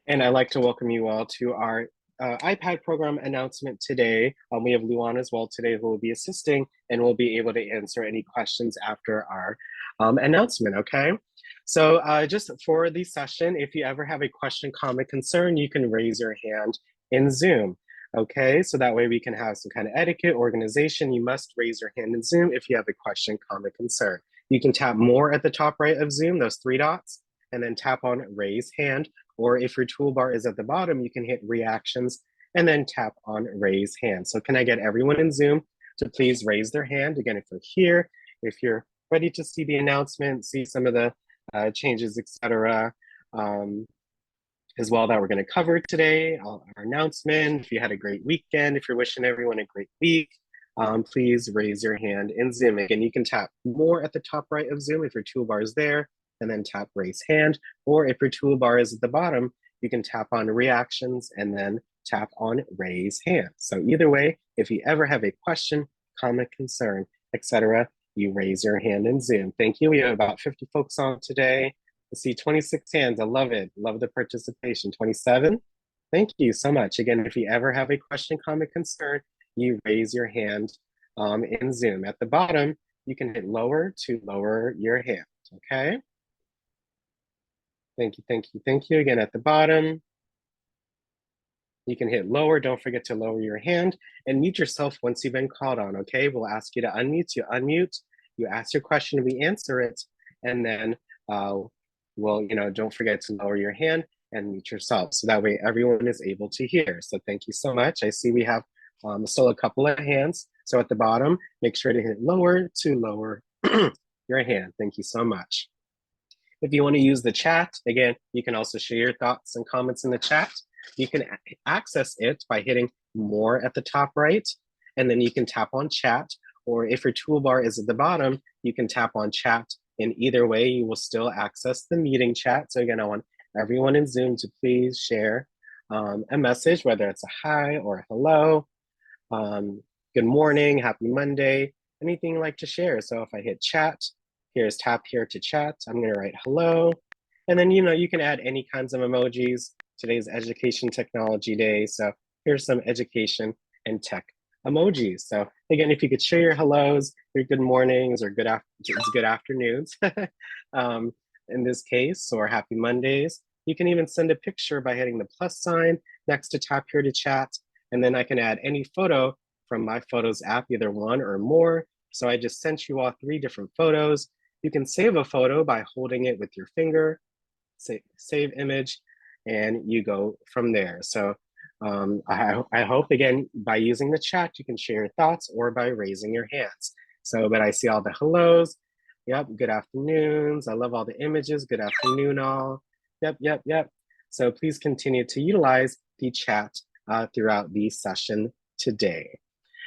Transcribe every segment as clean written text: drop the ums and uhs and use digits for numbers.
And I'd like to welcome you all to our iPad program announcement today. We have Luan as well today who will be assisting and will be able to answer any questions after our announcement, okay? So just for the session, if you ever have a question, comment, concern, you can raise your hand in Zoom, okay? So that way we can have some kind of etiquette, organization. You must raise your hand in Zoom if you have a question, comment, concern. You can tap more at the top right of Zoom, those three dots, and then tap on raise hand. Or if your toolbar is at the bottom, you can hit reactions and then tap on raise hand. So can I get everyone in Zoom to please raise their hand? Again, if you're here, if you're ready to see the announcement, see some of the changes, etc. As well that we're going to cover today, our announcement. If you had a great weekend, if you're wishing everyone a great week, please raise your hand in Zoom. Again, you can tap more at the top right of Zoom if your toolbar is there, and then tap raise hand. Or if your toolbar is at the bottom, you can tap on reactions and then tap on raise hand. So either way, if you ever have a question, comment, concern, etc., you raise your hand in Zoom. Thank you. We have about 50 folks on today. I see 26 hands. I love it. Love the participation. 27. Thank you so much. Again, if you ever have a question, comment, concern, you raise your hand in Zoom. At the bottom, you can hit lower to lower your hand, okay? Thank you, thank you, thank you. Again, at the bottom, you can hit lower. Don't forget to lower your hand and mute yourself once you've been called on, okay? We'll ask you to unmute. You unmute, you ask your question, we answer it, and then don't forget to lower your hand and mute yourself. So that way everyone is able to hear. So thank you so much. I see we have still a couple of hands. So at the bottom, make sure to hit lower to lower your hand. Thank you so much. If you want to use the chat, again, you can also share your thoughts and comments in the chat. You can access it by hitting more at the top right, and then you can tap on chat, or if your toolbar is at the bottom, you can tap on chat. In either way, you will still access the meeting chat. So again, I want everyone in Zoom to please share a message, whether it's a hi or a hello, good morning, happy Monday, anything you'd like to share. So if I hit chat, here's tap here to chat. I'm gonna write hello. And then, you can add any kinds of emojis. Today's Education Technology Day. So here's some education and tech emojis. So again, if you could share your hellos, your good mornings, or good afternoons, in this case, or happy Mondays. You can even send a picture by hitting the plus sign next to tap here to chat. And then I can add any photo from my Photos app, either one or more. So I just sent you all 3 different photos. You can save a photo by holding it with your finger, say save image, and you go from there. So I hope, again, by using the chat, you can share your thoughts or by raising your hands. So, but I see all the hellos. Yep, good afternoons. I love all the images. Good afternoon, all. Yep, yep, yep. So please continue to utilize the chat throughout the session today.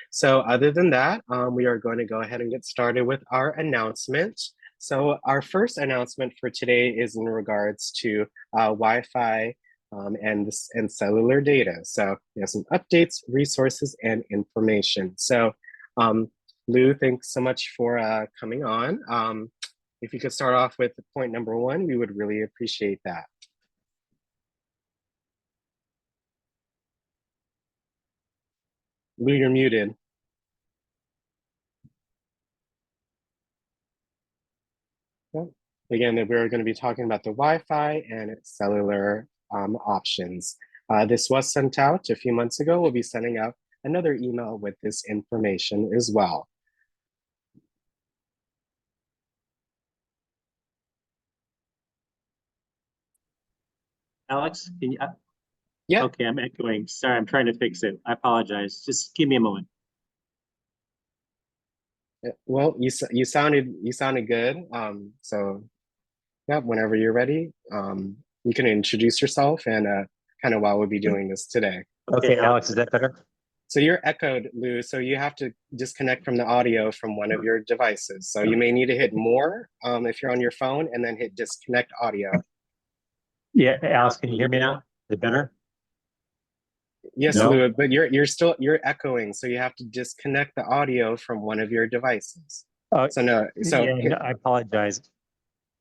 So other than that, we are going to go ahead and get started with our announcement. So our first announcement for today is in regards to Wi-Fi and cellular data. So we have some updates, resources, and information. So Lou, thanks so much for coming on. If you could start off with point number 1, we would really appreciate that. Lou, you're muted. Again, we're going to be talking about the Wi-Fi and cellular options. This was sent out a few months ago. We'll be sending out another email with this information as well. Alex, can you? Yeah. Okay, I'm echoing. Sorry, I'm trying to fix it. I apologize. Just give me a moment. Well, you sounded good. So yeah, whenever you're ready, you can introduce yourself and kind of why we'll be doing this today. Okay, Alex, is that better? So you're echoed, Lou. So you have to disconnect from the audio from one of your devices. So you may need to hit more if you're on your phone, and then hit disconnect audio. Yeah, Alex, can you hear me now? Is it better? Yes, no? Lou, but you're echoing, so you have to disconnect the audio from one of your devices. I apologize.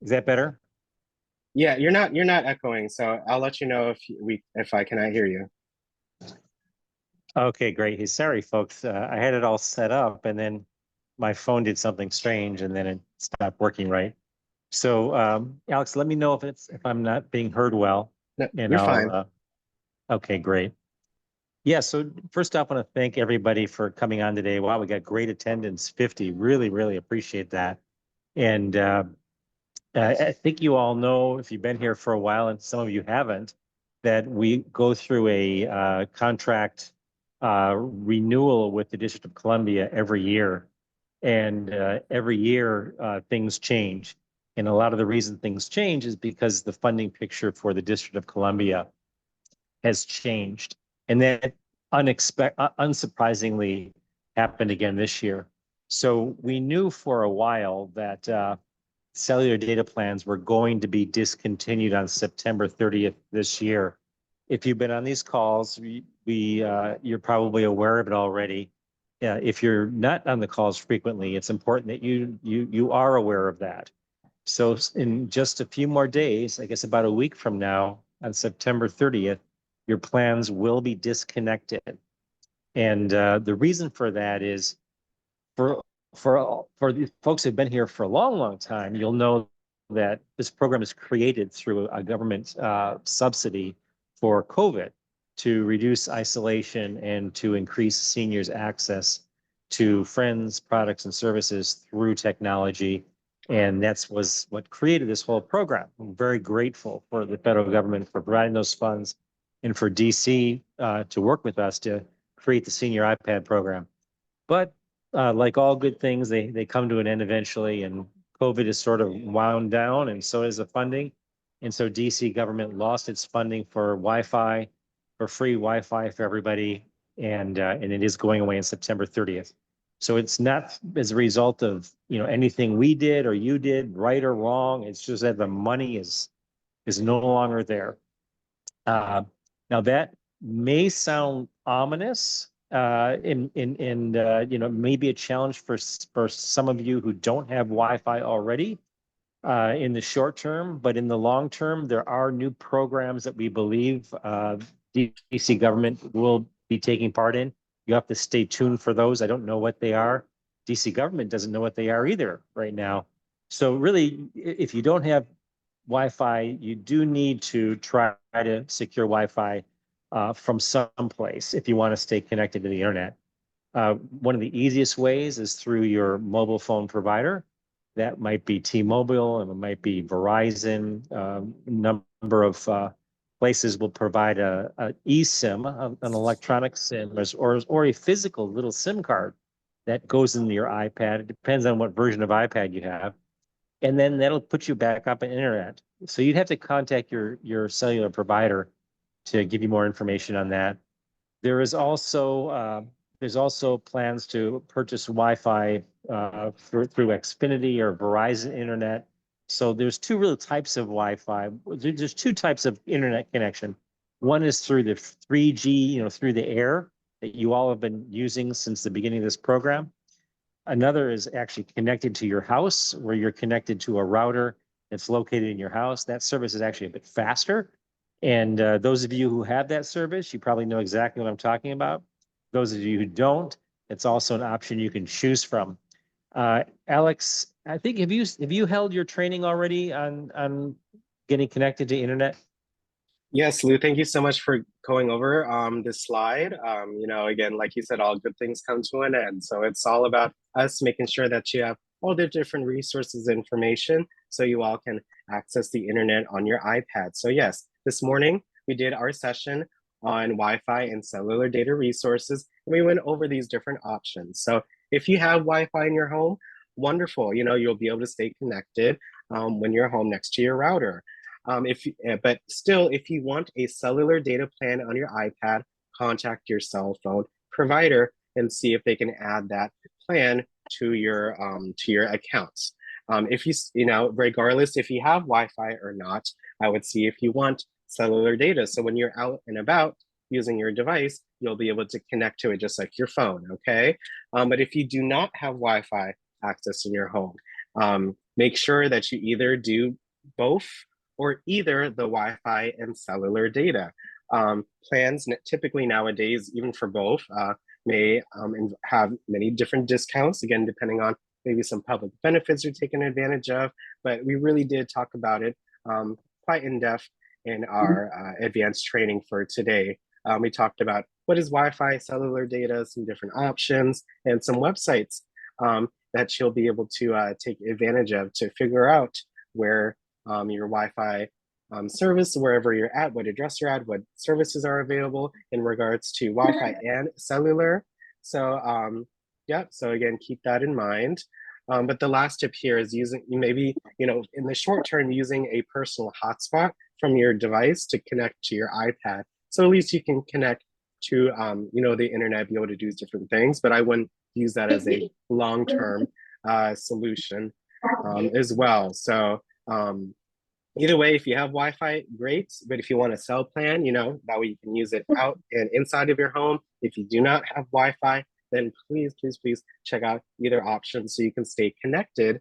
Is that better? Yeah, you're not echoing, so I'll let you know if I cannot hear you. Okay, great. Hey, sorry, folks. I had it all set up and then my phone did something strange and then it stopped working right. So, Alex, let me know if I'm not being heard well, No, and you're fine. okay, great. Yeah, so first off, I want to thank everybody for coming on today. Wow, we got great attendance, 50. Really, really appreciate that. And I think you all know, if you've been here for a while, and some of you haven't, that we go through a contract renewal with the District of Columbia every year. And every year things change. And a lot of the reason things change is because the funding picture for the District of Columbia has changed. And that unsurprisingly happened again this year. So we knew for a while that cellular data plans were going to be discontinued on September 30th this year. If you've been on these calls, you're probably aware of it already. If you're not on the calls frequently, it's important that you are aware of that. So in just a few more days, I guess about a week from now, on September 30th, your plans will be disconnected. And the reason for that is for for the folks who've been here for a long, long time, you'll know that this program is created through a government subsidy for COVID to reduce isolation and to increase seniors' access to friends, products, and services through technology. And that's was what created this whole program. I'm very grateful for the federal government for providing those funds and for DC to work with us to create the senior iPad program. But like all good things, they come to an end eventually, and COVID is sort of wound down, and so is the funding. And so DC government lost its funding for Wi-Fi, for free Wi-Fi for everybody, and it is going away on September 30th. So it's not as a result of anything we did or you did, right or wrong. It's just that the money is no longer there. Uh, Now that may sound ominous, maybe a challenge for some of you who don't have Wi-Fi already in the short term, but in the long term, there are new programs that we believe DC government will be taking part in. You have to stay tuned for those. I don't know what they are. DC government doesn't know what they are either right now. So really, if you don't have Wi-Fi, you do need to try to secure Wi-Fi from someplace if you want to stay connected to the internet. One of the easiest ways is through your mobile phone provider. That might be T-Mobile, and it might be Verizon. Number of places will provide a eSIM, an electronic SIM, or a physical little SIM card that goes into your iPad. It depends on what version of iPad you have, and then that'll put you back up on internet. So you'd have to contact your cellular provider to give you more information on that. There is also there's also plans to purchase Wi-Fi through Xfinity or Verizon Internet. So there's two real types of Wi-Fi. There's two types of internet connection. One is through the 3G, through the air that you all have been using since the beginning of this program. Another is actually connected to your house, where you're connected to a router that's located in your house. That service is actually a bit faster. And those of you who have that service, you probably know exactly what I'm talking about. Those of you who don't, it's also an option you can choose from. Alex, I think have you held your training already on getting connected to internet? Yes, Lou, thank you so much for going over this slide. Again, like you said, all good things come to an end. So it's all about us making sure that you have all the different resources and information so you all can access the internet on your iPad. So yes, this morning we did our session on Wi-Fi and cellular data resources, and we went over these different options. So if you have Wi-Fi in your home, wonderful. You'll be able to stay connected when you're home next to your router. But still, if you want a cellular data plan on your iPad, contact your cell phone provider and see if they can add that plan to your accounts. If regardless if you have Wi-Fi or not, I would see if you want cellular data. So when you're out and about using your device, you'll be able to connect to it just like your phone. Okay, but if you do not have Wi-Fi access in your home, make sure that you either do both or either the Wi-Fi and cellular data. Plans typically nowadays, even for both, may have many different discounts, again, depending on maybe some public benefits you're taking advantage of. But we really did talk about it quite in depth in our advanced training for today. We talked about what is Wi-Fi, cellular data, some different options, and some websites that you'll be able to take advantage of to figure out where your Wi-Fi service, wherever you're at, what address you're at, what services are available in regards to Wi-Fi and cellular. So yeah, so again, keep that in mind. But the last tip here is using maybe, in the short term, using a personal hotspot from your device to connect to your iPad. So at least you can connect to, the internet, be able to do different things, but I wouldn't use that as a long-term solution as well. So either way, if you have Wi-Fi, great. But if you want a cell plan, that way you can use it out and inside of your home. If you do not have Wi-Fi, then please, please, please check out either option so you can stay connected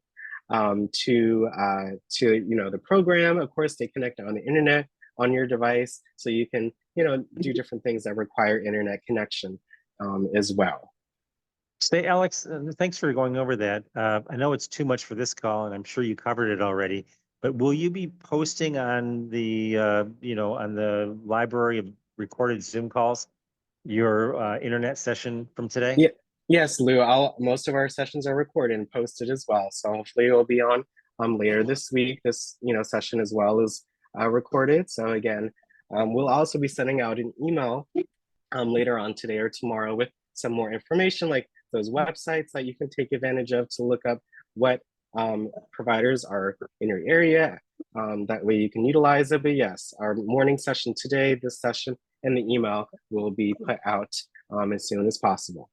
to the program. Of course, stay connected on the internet on your device so you can do different things that require internet connection as well. Say, Alex, thanks for going over that. I know it's too much for this call, and I'm sure you covered it already. But will you be posting on the on the library of recorded Zoom calls your internet session from today? Yeah, yes, Lou. Most of our sessions are recorded and posted as well. So hopefully it will be on later this week. This session as well is recorded. So again, we'll also be sending out an email later on today or tomorrow with some more information, like those websites that you can take advantage of to look up what providers are in your area. That way you can utilize it. But yes, our morning session today, this session, and the email will be put out as soon as possible.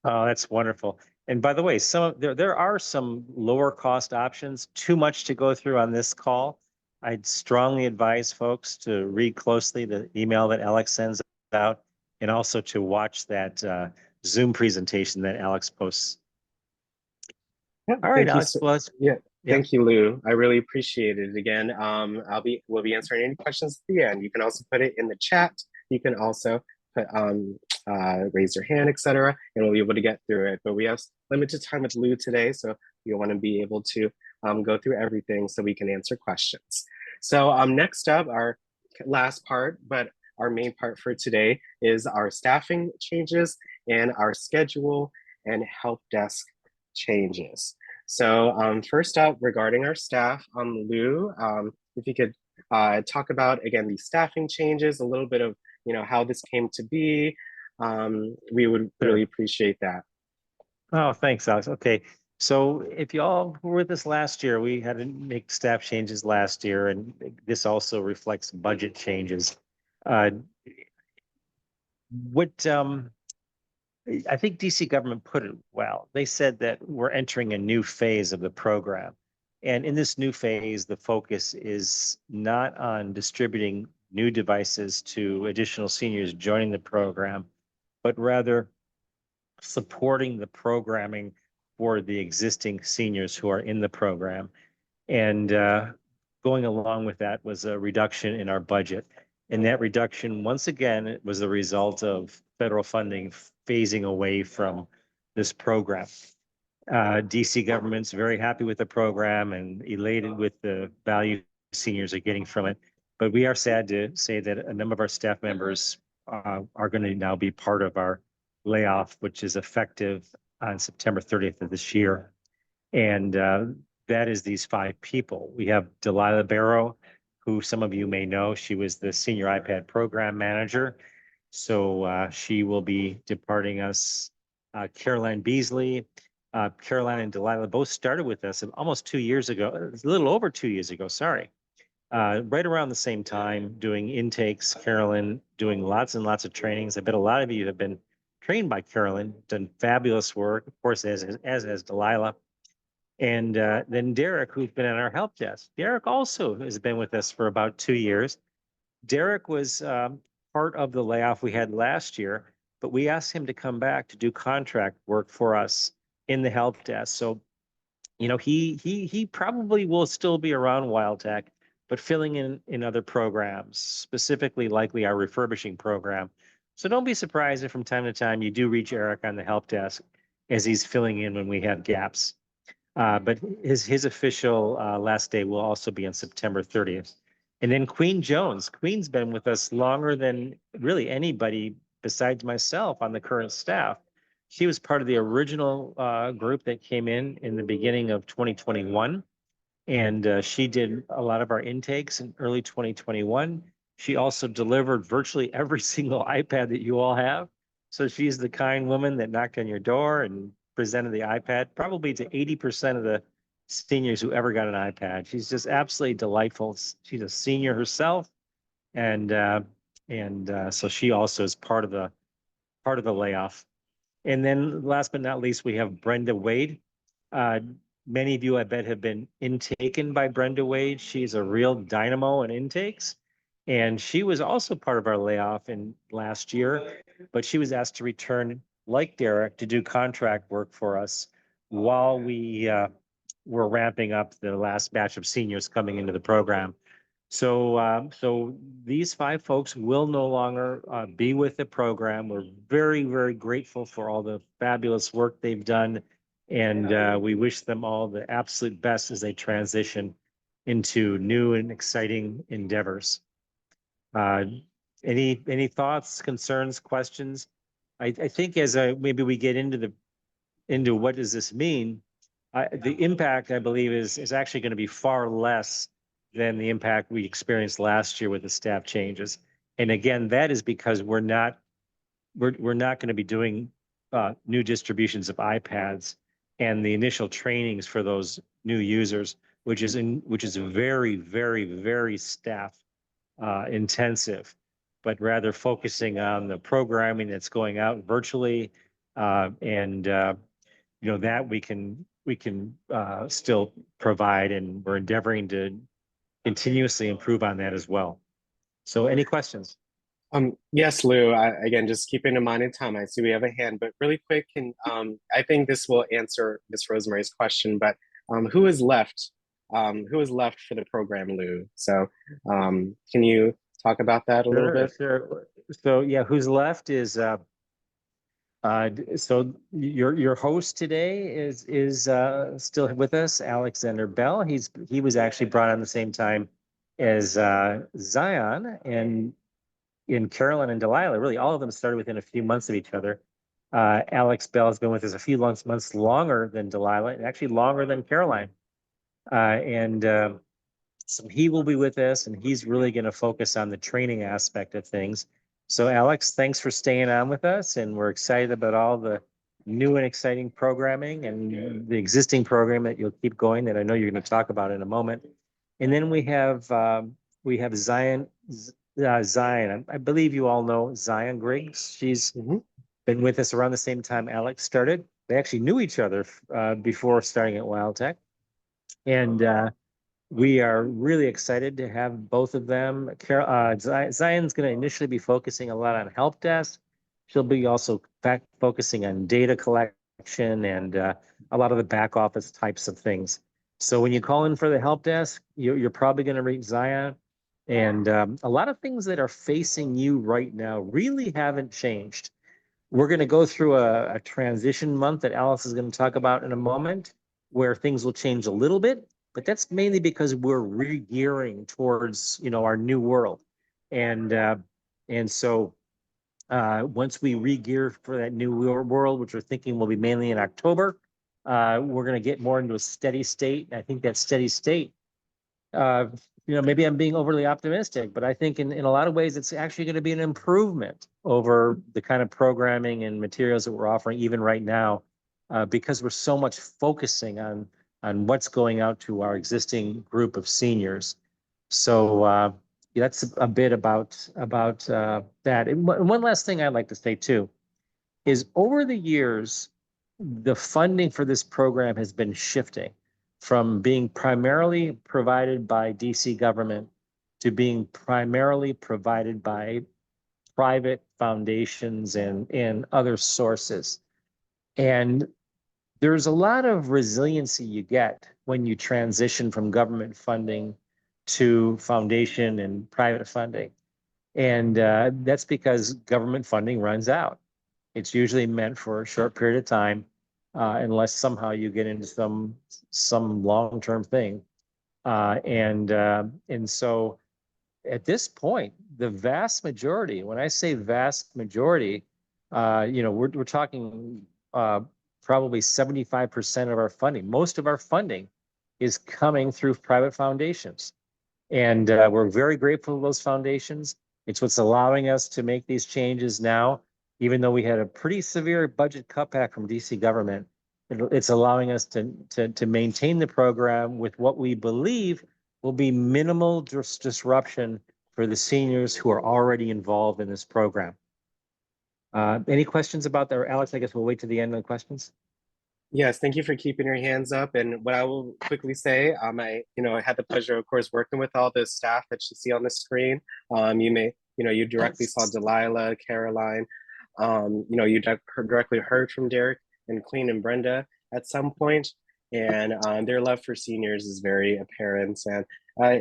Oh, that's wonderful. And by the way, there are some lower cost options. Too much to go through on this call. I'd strongly advise folks to read closely the email that Alex sends out, and also to watch that Zoom presentation that Alex posts. Yeah, All right, thank you. Alex. Well, Yeah, yeah. thank you, Lou. I really appreciate it. Again, we'll be answering any questions at the end. You can also put it in the chat. You can also put raise your hand, etc., and we'll be able to get through it. But we have limited time with Lou today, so we want to be able to go through everything so we can answer questions. So next up, our last part, but our main part for today is our staffing changes and our schedule and help desk changes. So first up, regarding our staff, Lou, if you could talk about, again, these staffing changes, a little bit of, how this came to be, we would really appreciate that. Oh, thanks, Alex. Okay. So if y'all were with us last year, we had to make staff changes last year, and this also reflects budget changes. What I think DC government put it well. They said that we're entering a new phase of the program. And in this new phase, the focus is not on distributing new devices to additional seniors joining the program, but rather supporting the programming for the existing seniors who are in the program. And going along with that was a reduction in our budget. And that reduction, once again, it was the result of federal funding phasing away from this program. DC government's very happy with the program and elated with the value seniors are getting from it. But we are sad to say that a number of our staff members are going to now be part of our layoff, which is effective on September 30th of this year. And that is these 5 people. We have Delilah Barrow, who some of you may know. She was the senior iPad program manager. So she will be departing us. Caroline Beasley, Caroline and Delilah both started with us almost 2 years ago, a little over 2 years ago, sorry. Right around the same time, doing intakes, Carolyn doing lots and lots of trainings. I bet a lot of you have been trained by Carolyn, done fabulous work, of course, as has Delilah. And then Derek, who's been at our help desk. Derek also has been with us for about 2 years. Derek was part of the layoff we had last year, but we asked him to come back to do contract work for us in the help desk. So, he probably will still be around WildTech, but filling in other programs, specifically likely our refurbishing program. So don't be surprised if from time to time you do reach Eric on the help desk as he's filling in when we have gaps. But his official last day will also be on September 30th. And then Queen Jones. Queen's been with us longer than really anybody besides myself on the current staff. She was part of the original group that came in the beginning of 2021. And she did a lot of our intakes in early 2021. She also delivered virtually every single iPad that you all have. So she's the kind woman that knocked on your door and presented the iPad, probably to 80% of the seniors who ever got an iPad. She's just absolutely delightful. She's a senior herself, and so she also is part of the layoff. And then last but not least, we have Brenda Wade. Uh, Many of you, I bet, have been intaken by Brenda Wade. She's a real dynamo in intakes. And she was also part of our layoff in last year, but she was asked to return, like Derek, to do contract work for us while we were ramping up the last batch of seniors coming into the program. So these 5 folks will no longer be with the program. We're very, very grateful for all the fabulous work they've done, and we wish them all the absolute best as they transition into new and exciting endeavors. Uh, any thoughts, concerns, questions? I think as maybe we get into what does this mean, the impact, I believe, is actually going to be far less than the impact we experienced last year with the staff changes. And again, that is because we're not going to be doing new distributions of iPads and the initial trainings for those new users, which is very, very, very staff intensive, but rather focusing on the programming that's going out virtually, and that we can still provide, and we're endeavoring to continuously improve on that as well. So any questions? Yes, Lou. Again, just keeping in mind in time, I see we have a hand, but really quick, and I think this will answer Miss Rosemary's question. But who is left? Who is left for the program, Lou? So can you talk about that a little bit? Sure. So yeah, who's left is so your host today is still with us, Alexander Bell. He was actually brought on the same time as Zion and in Carolyn and Delilah. Really, all of them started within a few months of each other. Alex Bell has been with us a few months longer than Delilah, and actually longer than Caroline. And so he will be with us, and he's really going to focus on the training aspect of things. So Alex, thanks for staying on with us, and we're excited about all the new and exciting programming and the existing program that you'll keep going that I know you're going to talk about in a moment. And then we have Zion. Zion, I believe you all know Zion Griggs. She's been with us around the same time Alex started. They actually knew each other before starting at WildTech. And we are really excited to have both of them. Zion's going to initially be focusing a lot on help desk. She'll be also focusing on data collection and a lot of the back office types of things. So when you call in for the help desk, you're probably going to reach Zion. And a lot of things that are facing you right now really haven't changed. We're going to go through a transition month that Alice is going to talk about in a moment, where things will change a little bit, but that's mainly because we're re-gearing towards, our new world. And so once we re-gear for that new world, which we're thinking will be mainly in October, we're going to get more into a steady state. I think that steady state, maybe I'm being overly optimistic, but I think in a lot of ways, it's actually going to be an improvement over the kind of programming and materials that we're offering even right now, because we're so much focusing on what's going out to our existing group of seniors. So that's a bit about that. And one last thing I'd like to say too is over the years, the funding for this program has been shifting from being primarily provided by DC government to being primarily provided by private foundations and other sources. And there's a lot of resiliency you get when you transition from government funding to foundation and private funding. And that's because government funding runs out. It's usually meant for a short period of time, unless somehow you get into some long-term thing. And so at this point, the vast majority, when I say vast majority, we're talking probably 75% of our funding. Most of our funding is coming through private foundations. And we're very grateful to those foundations. It's what's allowing us to make these changes now, even though we had a pretty severe budget cutback from DC government. It's allowing us to maintain the program with what we believe will be minimal disruption for the seniors who are already involved in this program. Any questions about that? Or Alex, I guess we'll wait to the end of the questions. Yes, thank you for keeping your hands up. And what I will quickly say, I had the pleasure, of course, working with all the staff that you see on the screen. You directly saw Delilah, Caroline. You directly heard from Derek and Clean and Brenda at some point, and their love for seniors is very apparent and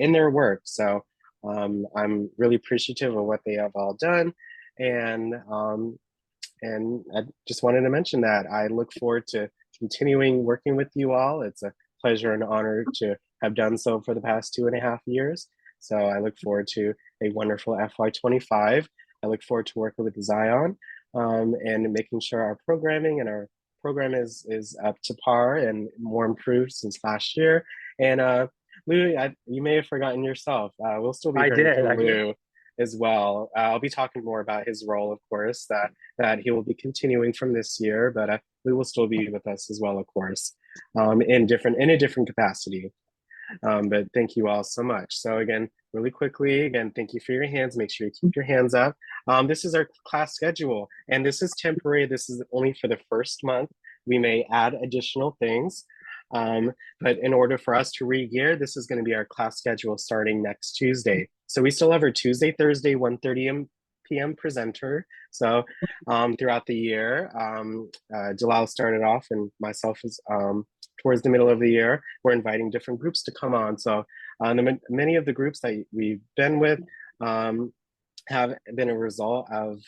in their work. So I'm really appreciative of what they have all done, and I just wanted to mention that I look forward to continuing working with you all. It's a pleasure and honor to have done so for the past 2.5 years. So I look forward to a wonderful FY25. I look forward to working with Zion and making sure our programming and our program is up to par and more improved since last year. And Lou, you may have forgotten yourself. We'll still be hearing from Lou as well. I'll be talking more about his role, of course, that he will be continuing from this year, but Lou will still be with us as well, of course, in a different capacity. But thank you all so much. So again, really quickly, thank you for your hands. Make sure you keep your hands up. This is our class schedule, and this is temporary. This is only for the first month. We may add additional things. But in order for us to re-gear, this is going to be our class schedule starting next Tuesday. So we still have our Tuesday, Thursday, 1:30 p.m. presenter. So throughout the year, Jalal started off, and myself is towards the middle of the year. We're inviting different groups to come on. So many of the groups that we've been with have been a result of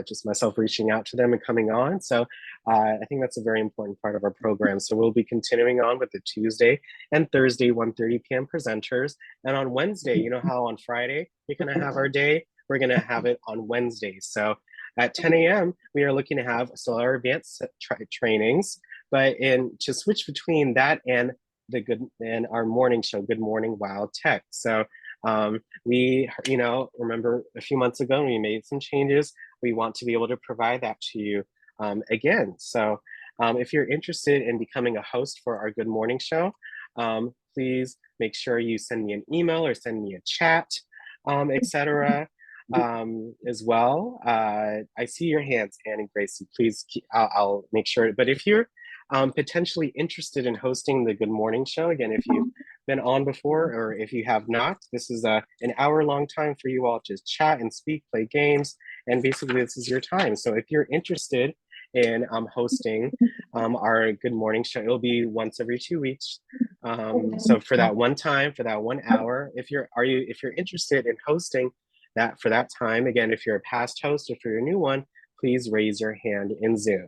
just myself reaching out to them and coming on. So I think that's a very important part of our program. So we'll be continuing on with the Tuesday and Thursday 1:30 p.m. presenters. And on Wednesday, you know how on Friday we're going to have our day? We're going to have it on Wednesdays. So at 10 a.m., we are looking to have our advanced trainings, but to switch between that and our morning show, Good Morning Wild Tech. So we, remember a few months ago, we made some changes. We want to be able to provide that to you again. So if you're interested in becoming a host for our Good Morning Show, please make sure you send me an email or send me a chat, etc. As well. I see your hands, Anne and Gracie. Please, I'll make sure. But if you're potentially interested in hosting the Good Morning Show, again, if you've been on before or if you have not, this is an hour-long time for you all to chat and speak, play games, and basically this is your time. So if you're interested in hosting our Good Morning Show, it'll be once every 2 weeks. So for that one time, for that 1 hour, if you're interested in hosting that for that time, again, if you're a past host or if you're a new one, please raise your hand in Zoom.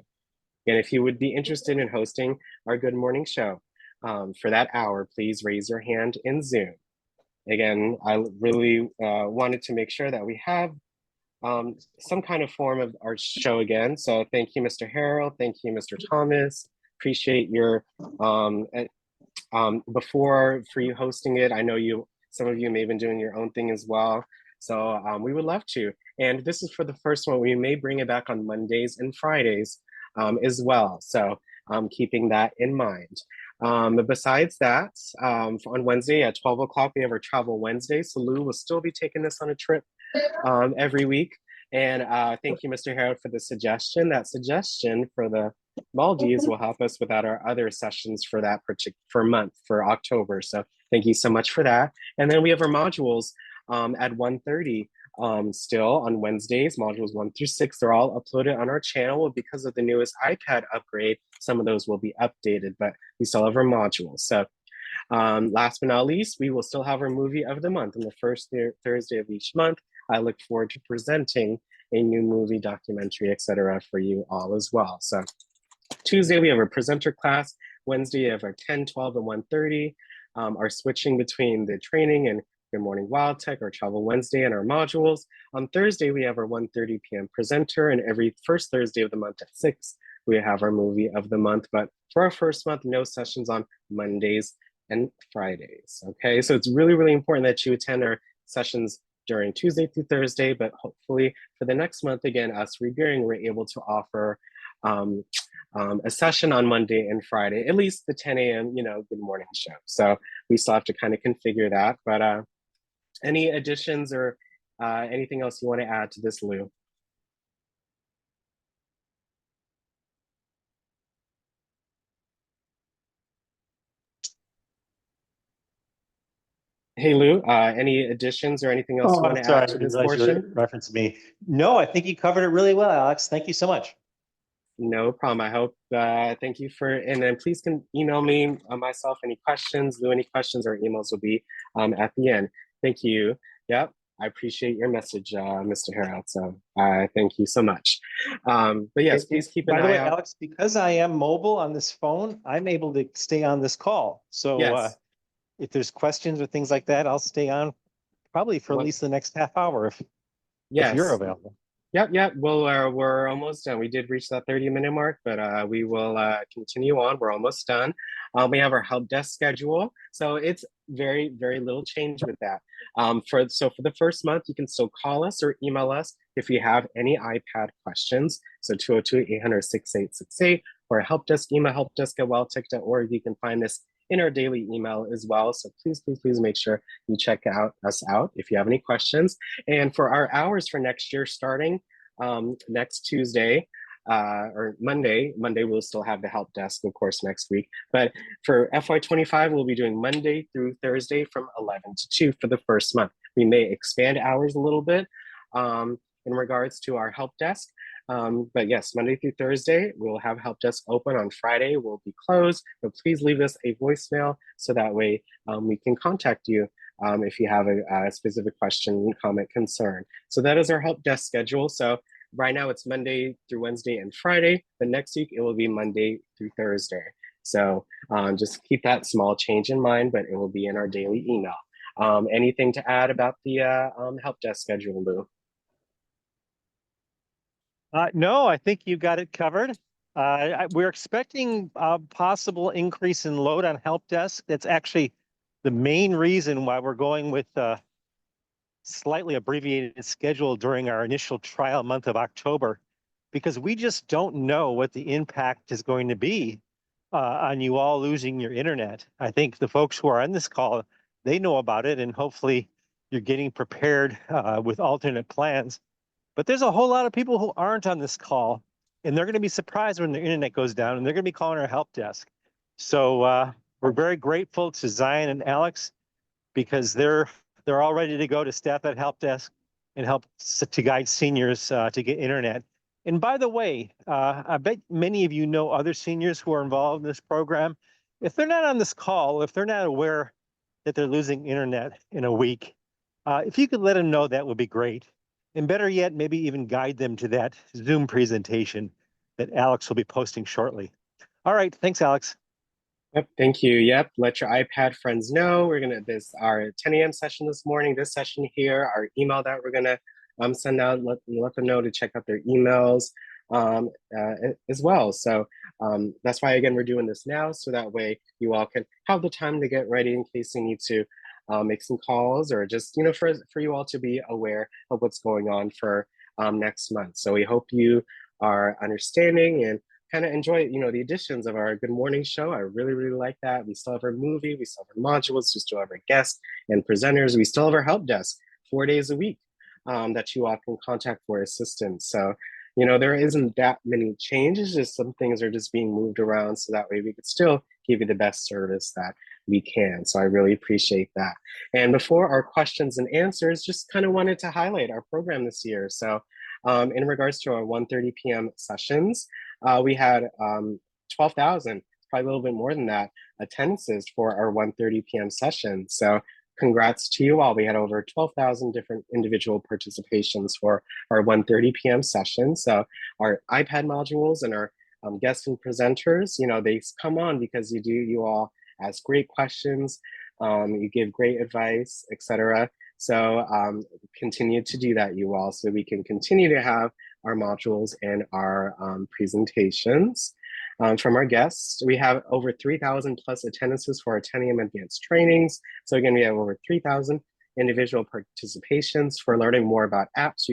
And if you would be interested in hosting our Good Morning Show for that hour, please raise your hand in Zoom. Again, I really wanted to make sure that we have some kind of form of our show again. So thank you, Mr. Harrell. Thank you, Mr. Thomas. Appreciate your before for you hosting it. I know some of you may have been doing your own thing as well. So we would love to. And this is for the first one. We may bring it back on Mondays and Fridays as well. So keeping that in mind. But besides that, on Wednesday at 12 o'clock, we have our Travel Wednesday. So Lou will still be taking us on a trip every week. And thank you, Mr. Harrod, for the suggestion. That suggestion for the Maldives will help us without our other sessions for that particular month, for October. So thank you so much for that. And then we have our modules at 1:30 still on Wednesdays, modules 1 through 6. They're all uploaded on our channel. Because of the newest iPad upgrade, some of those will be updated, but we still have our modules. So Last but not least, we will still have our movie of the month on the first Thursday of each month. I look forward to presenting a new movie, documentary, etc. for you all as well. So Tuesday, we have our presenter class. Wednesday, we have our 10, 12, and 1:30. Our switching between the training and Good Morning Wild Tech, our Travel Wednesday, and our modules. On Thursday, we have our 1:30 p.m. presenter, and every first Thursday of the month at 6, we have our movie of the month. But for our first month, no sessions on Mondays and Fridays. Okay, so it's really, really important that you attend our sessions during Tuesday through Thursday, but hopefully for the next month, again, us regearing, we're able to offer a session on Monday and Friday, at least the 10 a.m., good morning show. So we still have to kind of configure that. But any additions or anything else you want to add to this, Lou? Hey, Lou, any additions or anything else you Oh, want I'm to sorry. add I to didn't this realize you were portion? referencing me. No, I think you covered it really well, Alex. Thank you so much. No problem. I hope, thank you and then please can email me myself any questions. Lou, any questions or emails will be at the end. Thank you. Yep. I appreciate your message, Mr. Harold. So thank you so much. But yes, please keep an By the eye way, out. Alex, because I am mobile on this phone, I'm able to stay on this call. So Yes. if there's questions or things like that, I'll stay on probably for at Well, least the next half hour if you're yes. available. Yep. Well, we're almost done. We did reach that 30-minute mark, but we will continue on. We're almost done. We have our help desk schedule. So it's very, very little change with that. For the first month, you can still call us or email us if you have any iPad questions. So 202-800-6868 or help desk, email helpdesk@welltech.org. You can find this in our daily email as well. So please make sure you check us out if you have any questions. And for our hours for next year, starting next Tuesday or Monday we'll still have the help desk, of course, next week. But for FY25, we'll be doing Monday through Thursday from 11 to 2 for the first month. We may expand hours a little bit in regards to our help desk. But yes, Monday through Thursday, we'll have help desk open. On Friday, we'll be closed, but please leave us a voicemail so that way we can contact you if you have a specific question, comment, concern. So that is our help desk schedule. So right now it's Monday through Wednesday and Friday, but next week it will be Monday through Thursday. So just keep that small change in mind, but it will be in our daily email. Anything to add about the help desk schedule, Lou? No, I think you got it covered. We're expecting a possible increase in load on help desk. That's actually the main reason why we're going with a slightly abbreviated schedule during our initial trial month of October, because we just don't know what the impact is going to be on you all losing your internet. I think the folks who are on this call, they know about it, and hopefully you're getting prepared with alternate plans. But there's a whole lot of people who aren't on this call, and they're going to be surprised when their internet goes down, and they're going to be calling our help desk. So we're very grateful to Zion and Alex because they're all ready to go to staff at help desk and help to guide seniors to get internet. And by the way, I bet many of you know other seniors who are involved in this program. If they're not on this call, if they're not aware that they're losing internet in a week, if you could let them know, that would be great. And better yet, maybe even guide them to that Zoom presentation that Alex will be posting shortly. All right, thanks, Alex. Yep, thank you. Yep, let your iPad friends know. We're gonna our 10 a.m. session this morning. This session here, our email that we're gonna send out. Let them know to check out their emails as well. So that's why again we're doing this now, so that way you all can have the time to get ready in case you need to make some calls or just for you all to be aware of what's going on for next month. So we hope you are understanding and kind of enjoy the additions of our Good Morning show. I really, really like that. We still have our movie, we still have our modules, we still have our guests and presenters. We still have our help desk 4 days a week that you all can contact for assistance. So, there isn't that many changes, just some things are just being moved around so that way we could still give you the best service that we can. So I really appreciate that. And before our questions and answers, just kind of wanted to highlight our program this year. So in regards to our 1:30 p.m. sessions, we had 12,000 probably a little bit more than that, attendances for our 1:30 p.m. session. So congrats to you all. We had over 12,000 different individual participations for our 1:30 p.m. session. So our iPad modules and our guests and presenters, they come on because you all ask great questions, you give great advice, etc. So continue to do that, you all, so we can continue to have our modules and our presentations. From our guests, we have over 3,000 plus attendances for our 10 a.m. advanced trainings. So again, we have over 3,000 individual participations for learning more about apps,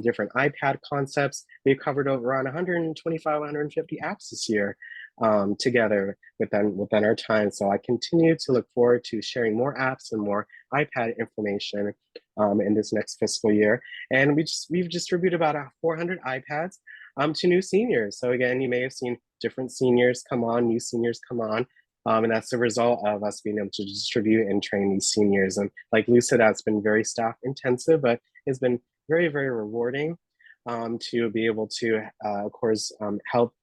different iPad concepts. We've covered over around 125, 150 apps this year together within our time. So I continue to look forward to sharing more apps and more iPad information in this next fiscal year. And we've distributed about 400 iPads to new seniors. So again, you may have seen different seniors come on, new seniors come on. And that's the result of us being able to distribute and train these seniors. And like Lou said, that's been very staff intensive, but it's been very, very rewarding to be able to, of course, help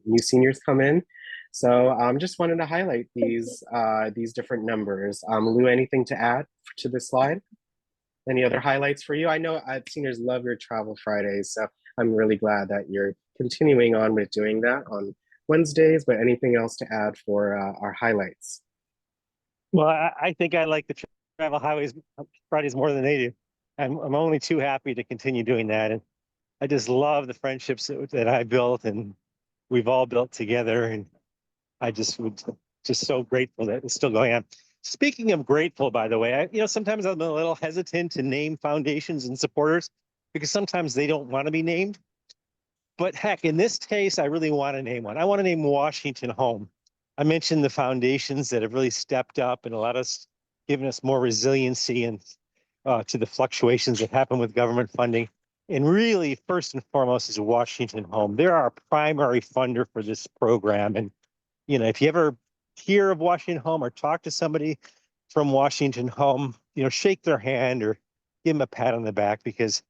new seniors come in. So just wanted to highlight these different numbers. Lou, anything to add to this slide? Any other highlights for you? I know seniors love your Travel Fridays, so I'm really glad that you're continuing on with doing that on Wednesdays, but anything else to add for our highlights? Well, I think I like the Travel Highways Fridays more than they do. I'm only too happy to continue doing that. And I just love the friendships that I built and we've all built together. And I just so grateful that it's still going on. Speaking of grateful, by the way, sometimes I'm a little hesitant to name foundations and supporters because sometimes they don't want to be named. But heck, in this case, I really want to name one. I want to name Washington Home. I mentioned the foundations that have really stepped up and given us more resiliency and to the fluctuations that happen with government funding. And really, first and foremost, is Washington Home. They're our primary funder for this program. And, if you ever hear of Washington Home or talk to somebody from Washington Home, shake their hand or give them a pat on the back, because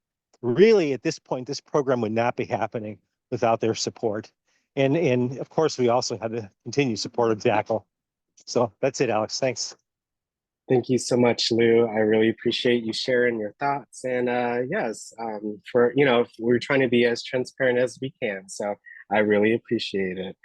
really at this point, this program would not be happening without their support. And of course, we also have the continued support of Jackal. So that's it, Alex. Thanks. Thank you so much, Lou. I really appreciate you sharing your thoughts. And yes, we're trying to be as transparent as we can. So I really appreciate it.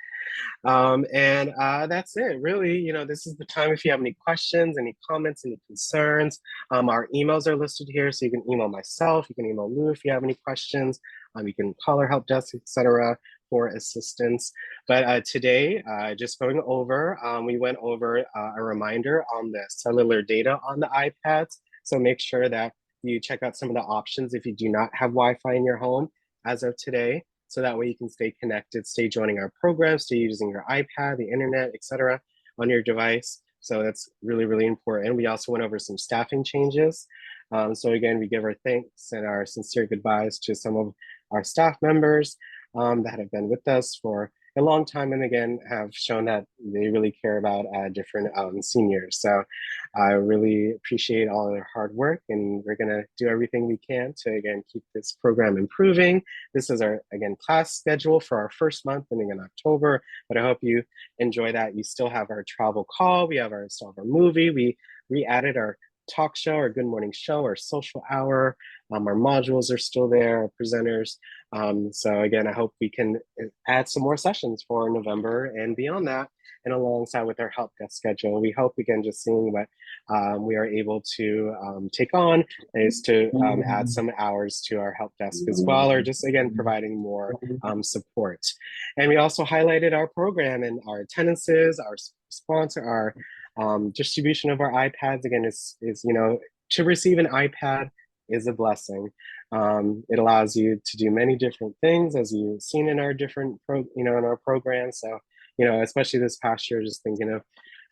And that's it, really. This is the time if you have any questions, any comments, any concerns. Our emails are listed here, so you can email myself, you can email Lou if you have any questions. You can call our help desk, etc., for assistance. But today, just going over, we went over a reminder on the cellular data on the iPads. So make sure that you check out some of the options if you do not have Wi-Fi in your home as of today. So that way you can stay connected, stay joining our programs, stay using your iPad, the internet, etc., on your device. So that's really, really important. We also went over some staffing changes. So again, we give our thanks and our sincere goodbyes to some of our staff members that have been with us for a long time, and again have shown that they really care about different seniors. So I really appreciate all of their hard work, and we're going to do everything we can to again keep this program improving. This is our class schedule for our first month ending in October, but I hope you enjoy that. You still have our travel call, we have our movie, we re-added our talk show, our good morning show, our social hour. Our modules are still there, our presenters. So again, I hope we can add some more sessions for November and beyond that, and alongside with our help desk schedule. We hope, again, just seeing what we are able to take on is to add some hours to our help desk as well, or just, again, providing more support. And we also highlighted our program and our attendances, our sponsor, our distribution of our iPads. Again, is to receive an iPad is a blessing. It allows you to do many different things, as you've seen in our different in our programs. So, especially this past year, just thinking of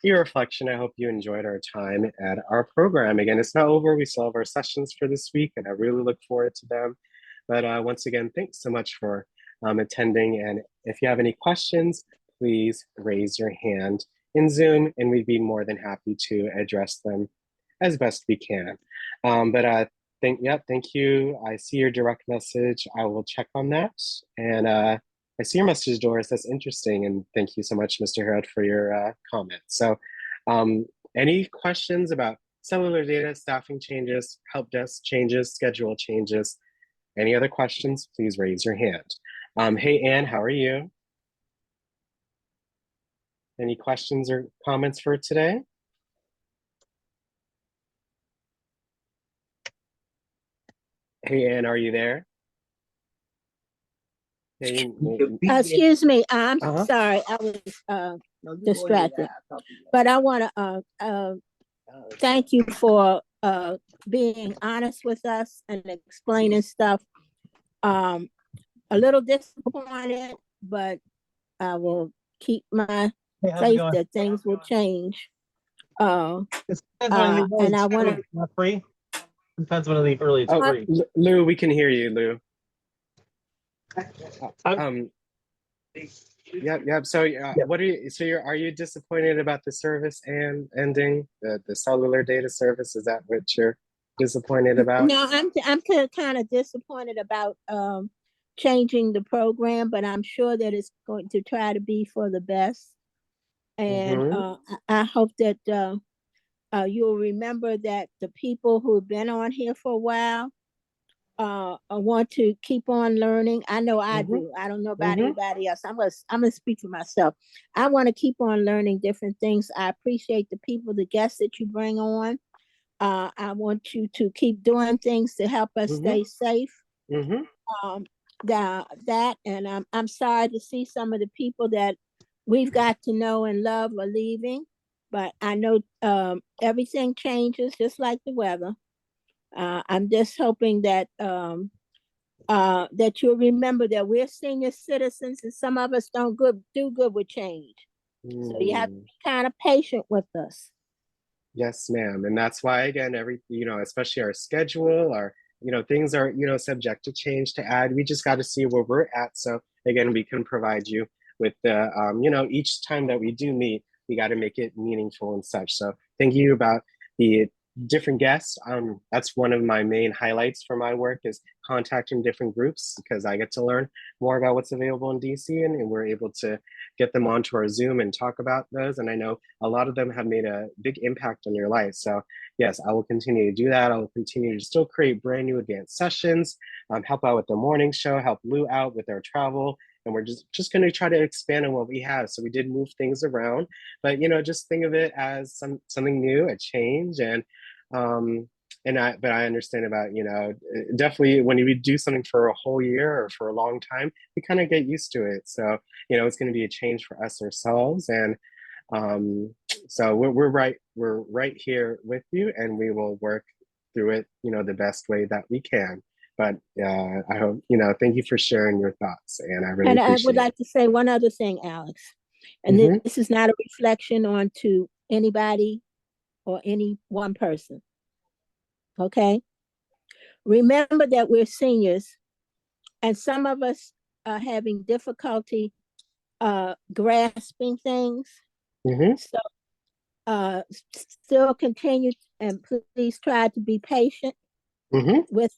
your reflection, I hope you enjoyed our time at our program. Again, it's not over. We still have our sessions for this week, and I really look forward to them. But once again, thanks so much for attending. And if you have any questions, please raise your hand in Zoom, and we'd be more than happy to address them as best we can. Thank you. I see your direct message. I will check on that. And I see your message, Doris. That's interesting. And thank you so much, Mr. Harrod, for your comment. So, um, any questions about cellular data, staffing changes, help desk changes, schedule changes? Any other questions? Please raise your hand. Hey, Anne, how are you? Any questions or comments for today? Hey, Anne, are you there? Hey, Excuse me, I'm uh-huh. sorry, I was distracted. But I want to thank you for being honest with us and explaining stuff. A little disappointed, but I will keep my Hey, how's it faith going? that things will change. Uh, It depends when I leave and early. I want It's not free. Depends when I leave early. It's Oh, free. Lou, we can hear you, Lou. I'm- Um, yeah. So, Yeah. what are you? So, are you disappointed about the service and ending the cellular data service? Is that what you're disappointed about? no, I'm kind of disappointed about changing the program, but I'm sure that it's going to try to be for the best. And Mm-hmm. I hope that you'll remember that the people who've been on here for a while want to keep on learning. I know I Mm-hmm. do. I don't know about Mm-hmm. anybody else. I'm gonna speak for myself. I want to keep on learning different things. I appreciate the people, the guests that you bring on. I want you to keep doing things to help us Mm-hmm. stay safe. Mm-hmm. Um, that and I'm sorry to see some of the people that we've got to know and love are leaving, but I know everything changes just like the weather. I'm just hoping that that you'll remember that we're senior citizens and some of us don't do good with change. So you have to Mm. be kind of patient with us. Yes, ma'am. And that's why, again, especially our schedule, things are, subject to change to add. We just got to see where we're at. So, again, we can provide you with each time that we do meet, we got to make it meaningful and such. So, thank you about the different guests. That's one of my main highlights for my work is contacting different groups because I get to learn more about what's available in DC and we're able to get them onto our Zoom and talk about those. And I know a lot of them have made a big impact on your life. So yes, I will continue to do that. I will continue to still create brand new advanced sessions, help out with the morning show, help Lou out with our travel. And we're just going to try to expand on what we have. So we did move things around, but just think of it as something new, a change, um, but I understand about definitely when you do something for a whole year or for a long time, we kind of get used to it. So it's going to be a change for us ourselves, and um, so we're right here with you, and we will work through it, the best way that we can. But I hope thank you for sharing your thoughts, and I really And I would appreciate it. like to say one other thing, Alex, and Mm-hmm. this is not a reflection on to anybody or any one person. Okay, remember that we're seniors, and some of us are having difficulty grasping things. Mm-hmm. So uh, still continue and please try to be patient Mm-hmm. with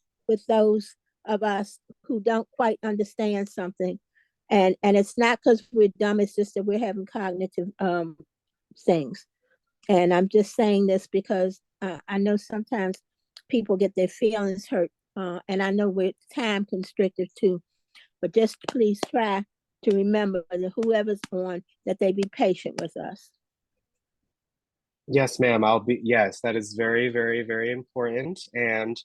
those of us who don't quite understand something. And it's not because we're dumb, it's just that we're having cognitive things. And I'm just saying this because I know sometimes people get their feelings hurt, and I know we're time constricted too. But just please try to remember that whoever's on, that they be patient with us. Yes, ma'am. Yes, that is very, very, very important. And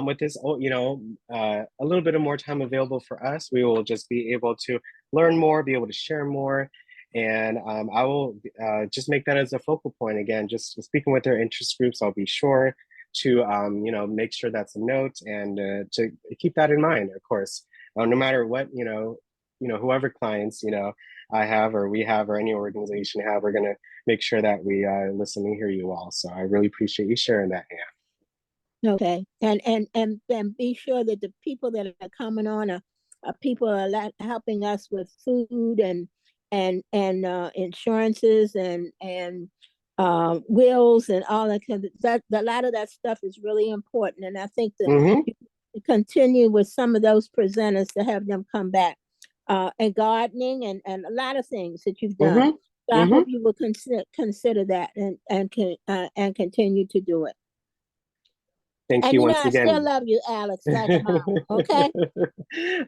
with this, a little bit of more time available for us, we will just be able to learn more, be able to share more. And I will just make that as a focal point again, just speaking with their interest groups, I'll be sure to, make sure that's a note and to keep that in mind, of course. No matter what, whoever clients, I have or we have or any organization have, we're going to make sure that we listen and hear you all. So I really appreciate you sharing that, Okay, and be sure that the people that are coming on are people helping us with food and insurances and wills and all that. That a lot of that stuff is really important, and I think that Ann. you continue with some of those presenters to have them come back. and gardening and a lot of things that you've done. Mm-hmm. So I Mm-hmm. hope you will consider that and continue to do it. Thank And you you know, once I still again. love you, Alex, like a mom. Okay.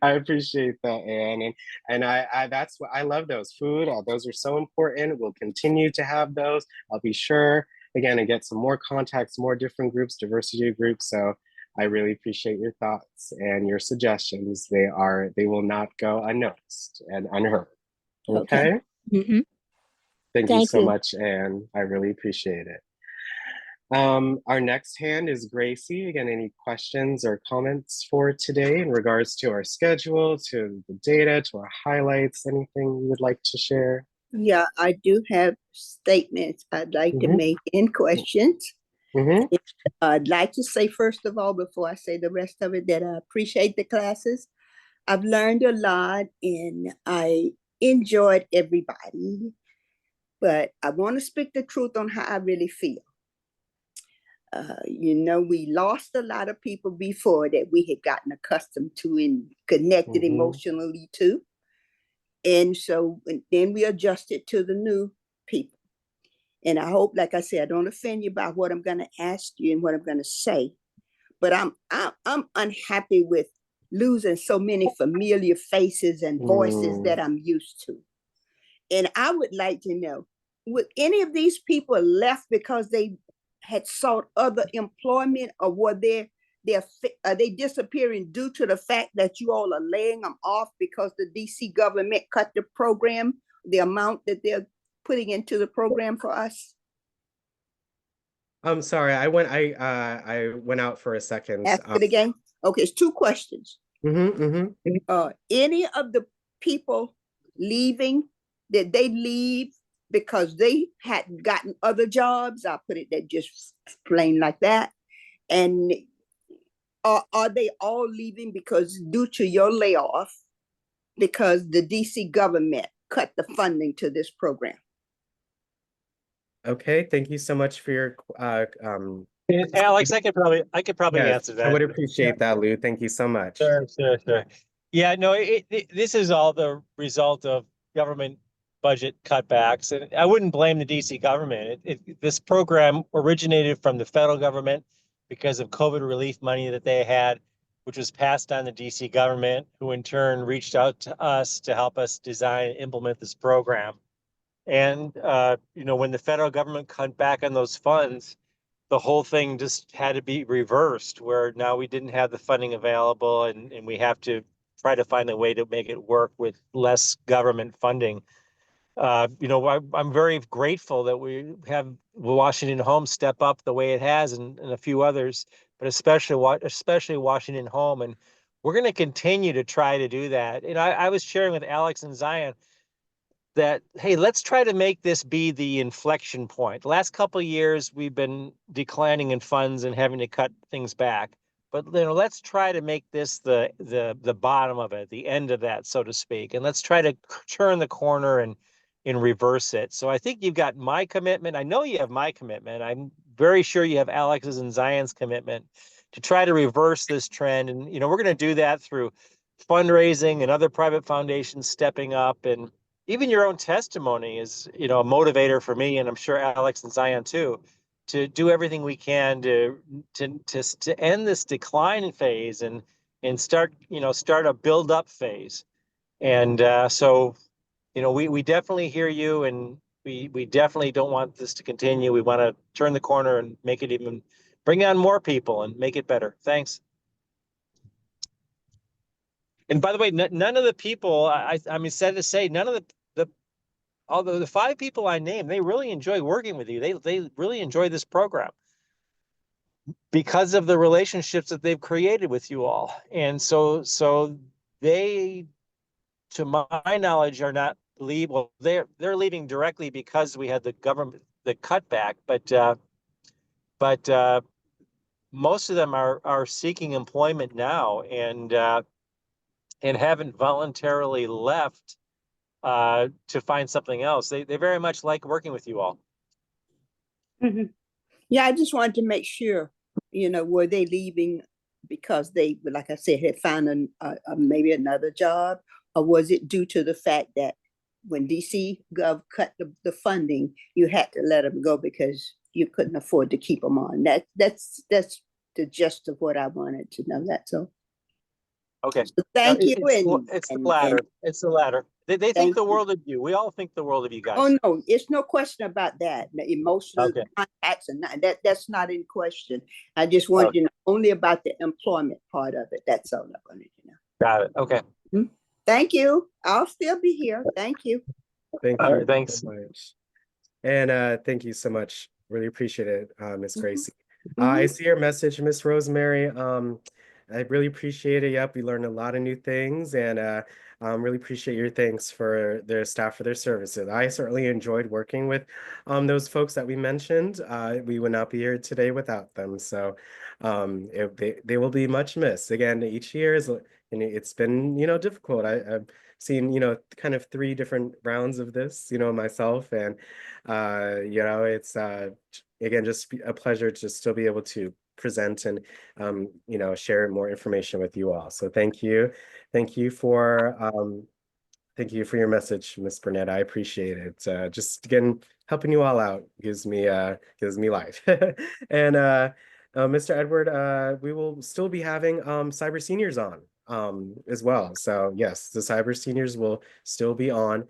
I appreciate that, Anne, and I that's what I love those food. Those are so important. We'll continue to have those. I'll be sure again and get some more contacts, more different groups, diversity of groups. So I really appreciate your thoughts and your suggestions. They will not go unnoticed and unheard. Okay. Okay. Hmm. Thank you Thank so you. much, Anne. I really appreciate it. Our next hand is Gracie. Again, any questions or comments for today in regards to our schedule, to the data, to our highlights, anything you would like to share? Yeah, I do have statements I'd like to Mm-hmm. make and questions. Mm-hmm. I'd like to say, first of all, before I say the rest of it, that I appreciate the classes. I've learned a lot and I enjoyed everybody, but I want to speak the truth on how I really feel. We lost a lot of people before that we had gotten accustomed to and connected Mm-hmm. emotionally to. And so then we adjusted to the new people. And I hope, like I said, I don't offend you by what I'm going to ask you and what I'm going to say. But I'm unhappy with losing so many familiar faces and voices that I'm used to. And I would like to know, would any of these people left because they had sought other employment, or are they disappearing due to the fact that you all are laying them off because the DC government cut the program, the amount that they're putting into the program for us? I'm sorry, I went out for a second. Ask it again. Okay, it's two questions. Mm-hmm. Any of the people leaving, did they leave because they had gotten other jobs? I'll put it that just plain like that. And are they all leaving because due to your layoff, because the DC government cut the funding to this program? Okay, thank you so much for your Alex, I could probably yes, answer that. I would appreciate that, Lou. Thank you so much. Sure. Yeah, no, this is all the result of government budget cutbacks, and I wouldn't blame the DC government. This program originated from the federal government because of COVID relief money that they had, which was passed on the DC government, who in turn reached out to us to help us design and implement this program. And when the federal government cut back on those funds, the whole thing just had to be reversed, where now we didn't have the funding available, and we have to try to find a way to make it work with less government funding. I'm very grateful that we have Washington Home step up the way it has, and a few others, but especially Washington Home. And we're going to continue to try to do that. And I was sharing with Alex and Zion that, hey, let's try to make this be the inflection point. The last couple of years, we've been declining in funds and having to cut things back. But let's try to make this the bottom of it, the end of that, so to speak. And let's try to turn the corner and reverse it. So I think you've got my commitment. I know you have my commitment. I'm very sure you have Alex's and Zion's commitment to try to reverse this trend. And we're going to do that through fundraising and other private foundations stepping up, and even your own testimony is, a motivator for me, and I'm sure Alex and Zion too, to do everything we can to end this decline phase and start a build up phase. And so, we definitely hear you, and we definitely don't want this to continue. We want to turn the corner and make it even, bring on more people and make it better. Thanks. And by the way, none of the people, I mean, sad to say, none of although the 5 people I named, they really enjoy working with you. They really enjoy this program because of the relationships that they've created with you all. And so they, to my knowledge, are not leave. Well, they're leaving directly because we had the cutback, but most of them are seeking employment now, and haven't voluntarily left to find something else. They very much like working with you all. Mm-hmm. Yeah, I just wanted to make sure, were they leaving because they, like I said, had found maybe another job, Or was it due to the fact that when DC Gov cut the funding, you had to let them go because you couldn't afford to keep them on? That's the gist of what I wanted to know. That's all. Okay. So thank you, It's the latter. It's the latter. They think the you. world of you. We all think the world of you guys. Oh no, it's no question about that. The emotional Okay. contacts and that's not in question. I just wanted to know only about the employment part of it. That's all I wanted to know. Got it. Okay. Thank you. I'll still be here. Thank you. Thank All you right, thanks. so much. And thank you so much. Really appreciate it, Miss Gracie. Mhm. I see your message, Miss Rosemary. I really appreciate it. Yep, we learned a lot of new things, and really appreciate your thanks for their staff for their services. I certainly enjoyed working with those folks that we mentioned. We would not be here today without them. So they will be much missed. Again, each year is, and it's been, difficult. I've seen, kind of 3 different rounds of this, myself, and it's again just a pleasure to still be able to present and share more information with you all. So thank you for your message, Miss Burnett. I appreciate it. Just again, helping you all out gives me life. And Mr. Edward, we will still be having cyber seniors on as well. So yes, the cyber seniors will still be on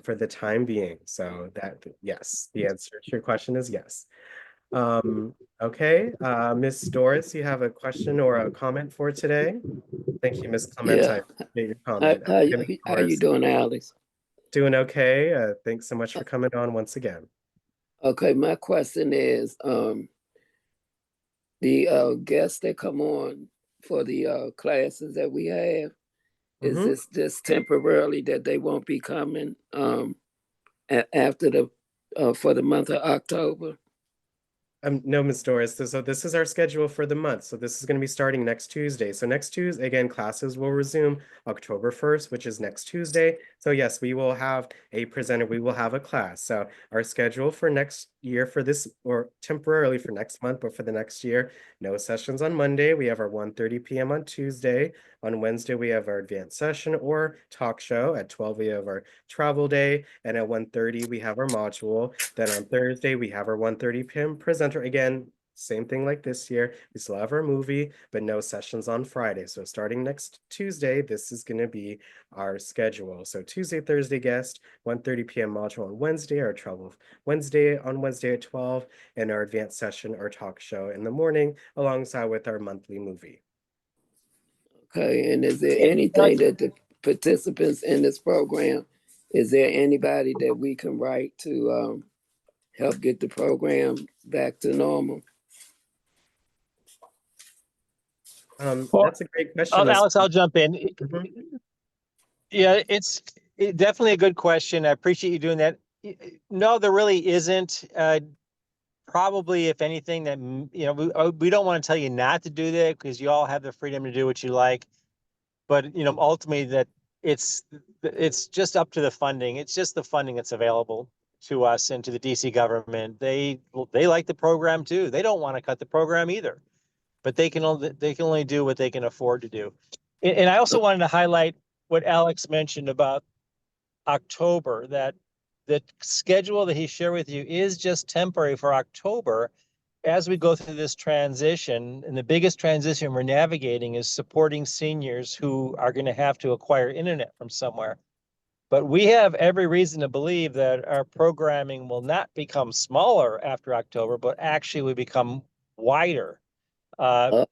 for the time being. So that, yes, the answer to your question is yes. Okay, Miss Doris, you have a question or a comment for today? Thank you, Miss Clement. I Yeah. appreciate your comment. How Okay, Miss how you Doris. doing, Alex? Doing okay. Thanks so much for coming on once again. Okay, my question is, the guests that come on for the classes that we have, is Mhm. this just temporarily that they won't be coming after the for the month of October? No, Ms. Doris. So this is our schedule for the month. So this is going to be starting next Tuesday. So next Tuesday, again, classes will resume October 1st, which is next Tuesday. So yes, we will have a presenter. We will have a class. So our schedule for next year for this, or temporarily for next month, but for the next year, no sessions on Monday. We have our 1:30 p.m. on Tuesday. On Wednesday, we have our advanced session or talk show. At 12, we have our travel day. And at 1:30, we have our module. Then on Thursday, we have our 1:30 p.m. presenter. Again, same thing like this year. We still have our movie, but no sessions on Friday. So starting next Tuesday, this is going to be our schedule. So Tuesday, Thursday guest, 1:30 p.m. module on Wednesday, our travel Wednesday at 12, and our advanced session or talk show in the morning, alongside with our monthly movie. Okay, and is there anything that the participants in this program, is there anybody that we can write to help get the program back to normal? Well, That's a great question. Alex, I'll jump in. Mhm. Yeah, it's definitely a good question. I appreciate you doing that. No, there really isn't. Probably, if anything, that we don't want to tell you not to do that, because you all have the freedom to do what you like. But ultimately, that it's just up to the funding. It's just the funding that's available to us and to the DC government. They like the program too. They don't want to cut the program either, but they can only do what they can afford to do. And I also wanted to highlight what Alex mentioned about October, that the schedule that he shared with you is just temporary for October as we go through this transition. And the biggest transition we're navigating is supporting seniors who are going to have to acquire internet from somewhere. But we have every reason to believe that our programming will not become smaller after October, but actually will become wider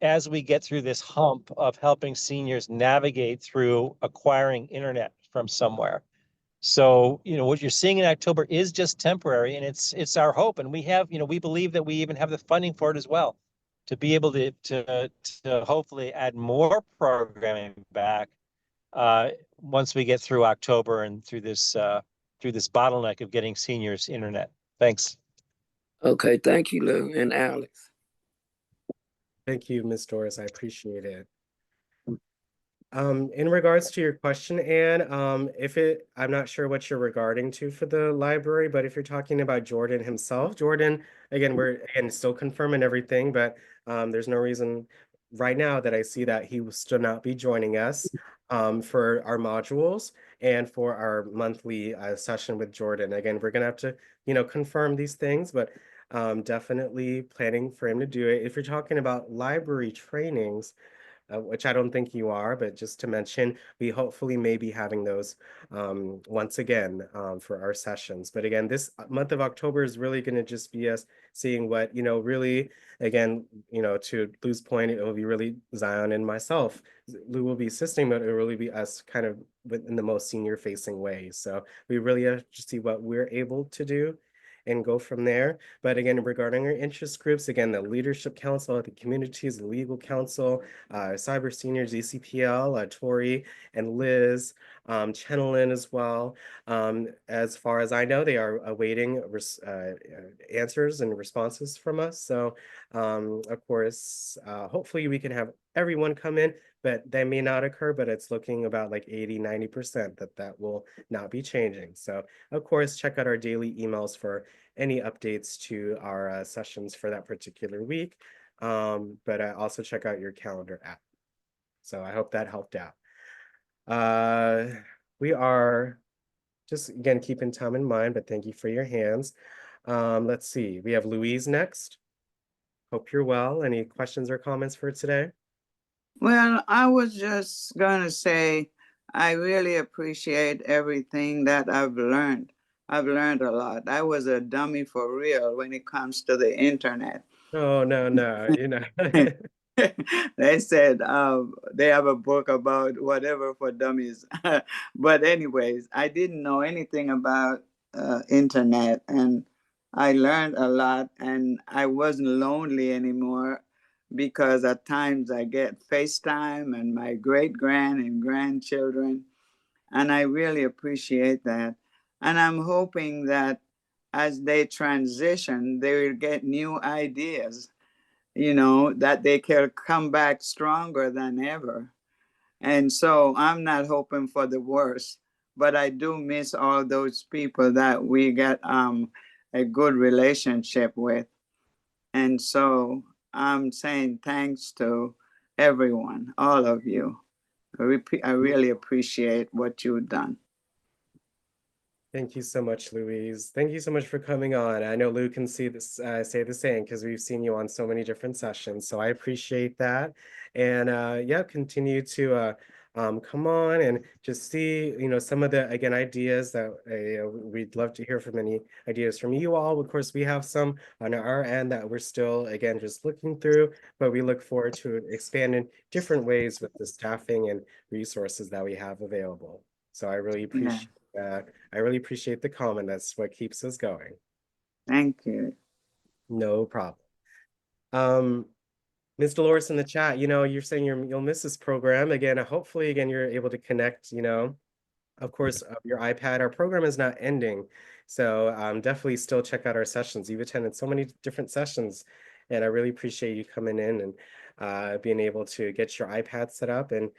as we get through this hump of helping seniors navigate through acquiring internet from somewhere. So, what you're seeing in October is just temporary, and it's our hope. And we have, we believe that we even have the funding for it as well, to be able to hopefully add more programming back once we get through October and through this bottleneck of getting seniors internet. Thanks. Okay, thank you, Lou and Alex. Thank you, Ms. Doris. I appreciate it. In regards to your question, Anne, I'm not sure what you're regarding to for the library, but if you're talking about Jordan himself, Jordan, again, we're still confirming everything, but there's no reason right now that I see that he will still not be joining us. for our modules and for our monthly session with Jordan. Again, we're gonna have to, confirm these things, but definitely planning for him to do it. If you're talking about library trainings, which I don't think you are, but just to mention, we hopefully may be having those once again for our sessions. But again, this month of October is really going to just be us seeing what, really, again, to Lou's point, it will be really Zion and myself. Lou will be assisting, but it will really be us kind of in the most senior facing way. So we really have to see what we're able to do and go from there. But again, regarding our interest groups, again, the Leadership Council, the Communities, the Legal Council, Cyber Seniors, ECPL, Tori and Liz, Chenelin as well. As far as I know, they are awaiting answers and responses from us. So, of course, hopefully we can have everyone come in, but that may not occur, but it's looking about like 80–90% that will not be changing. So, of course, check out our daily emails for any updates to our sessions for that particular week. But also check out your calendar app. So I hope that helped out. We are just, again, keeping time in mind, but thank you for your hands. Let's see, we have Louise next. Hope you're well. Any questions or comments for today? Well, I was just gonna say, I really appreciate everything that I've learned. I've learned a lot. I was a dummy for real when it comes to the internet. Oh, no, They said they have a book about whatever for dummies. But anyways, I didn't know anything about internet, and I learned a lot, and I wasn't lonely anymore because at times I get FaceTime and my great-grand and grandchildren, and I really appreciate that. And I'm hoping that as they transition, they will get new ideas, that they can come back stronger than ever. And so I'm not hoping for the worst, but I do miss all those people that we get a good relationship with. And so I'm saying thanks to everyone, all of you. I really appreciate what you've done. Thank you so much, Louise. Thank you so much for coming on. I know Lou can see this, say the same, because we've seen you on so many different sessions. So I appreciate that. And yeah, continue to come on and just see, some of the, again, ideas that we'd love to hear from any ideas from you all. Of course, we have some on our end that we're still, again, just looking through, but we look forward to expanding different ways with the staffing and resources that we have available. So I really appreciate I really appreciate the comment. That's what keeps us going. Thank you. No problem. Ms. Dolores in the chat, you're saying you'll miss this program. Again, hopefully, again, you're able to connect, of course, your iPad. Our program is not ending. So definitely still check out our sessions. You've attended so many different sessions, and I really appreciate you coming in and being able to get your iPad set up and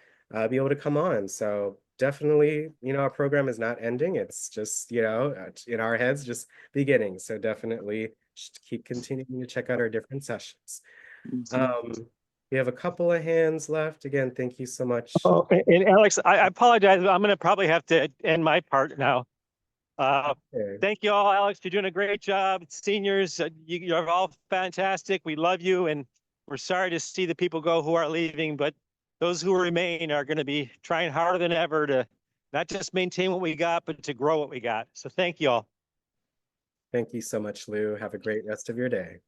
be able to come on. So definitely, our program is not ending. It's just, in our heads, just beginning. So definitely just keep continuing to check out our different sessions. We have a couple of hands left. Again, thank you so much. Oh, and Alex, I apologize. I'm going to probably have to end my part now. Okay. Thank you all, Alex. You're doing a great job. Seniors, you're all fantastic. We love you, and we're sorry to see the people go who are leaving, but those who remain are going to be trying harder than ever to not just maintain what we got, but to grow what we got. So thank you all. Thank you so much, Lou. Have a great rest of your day.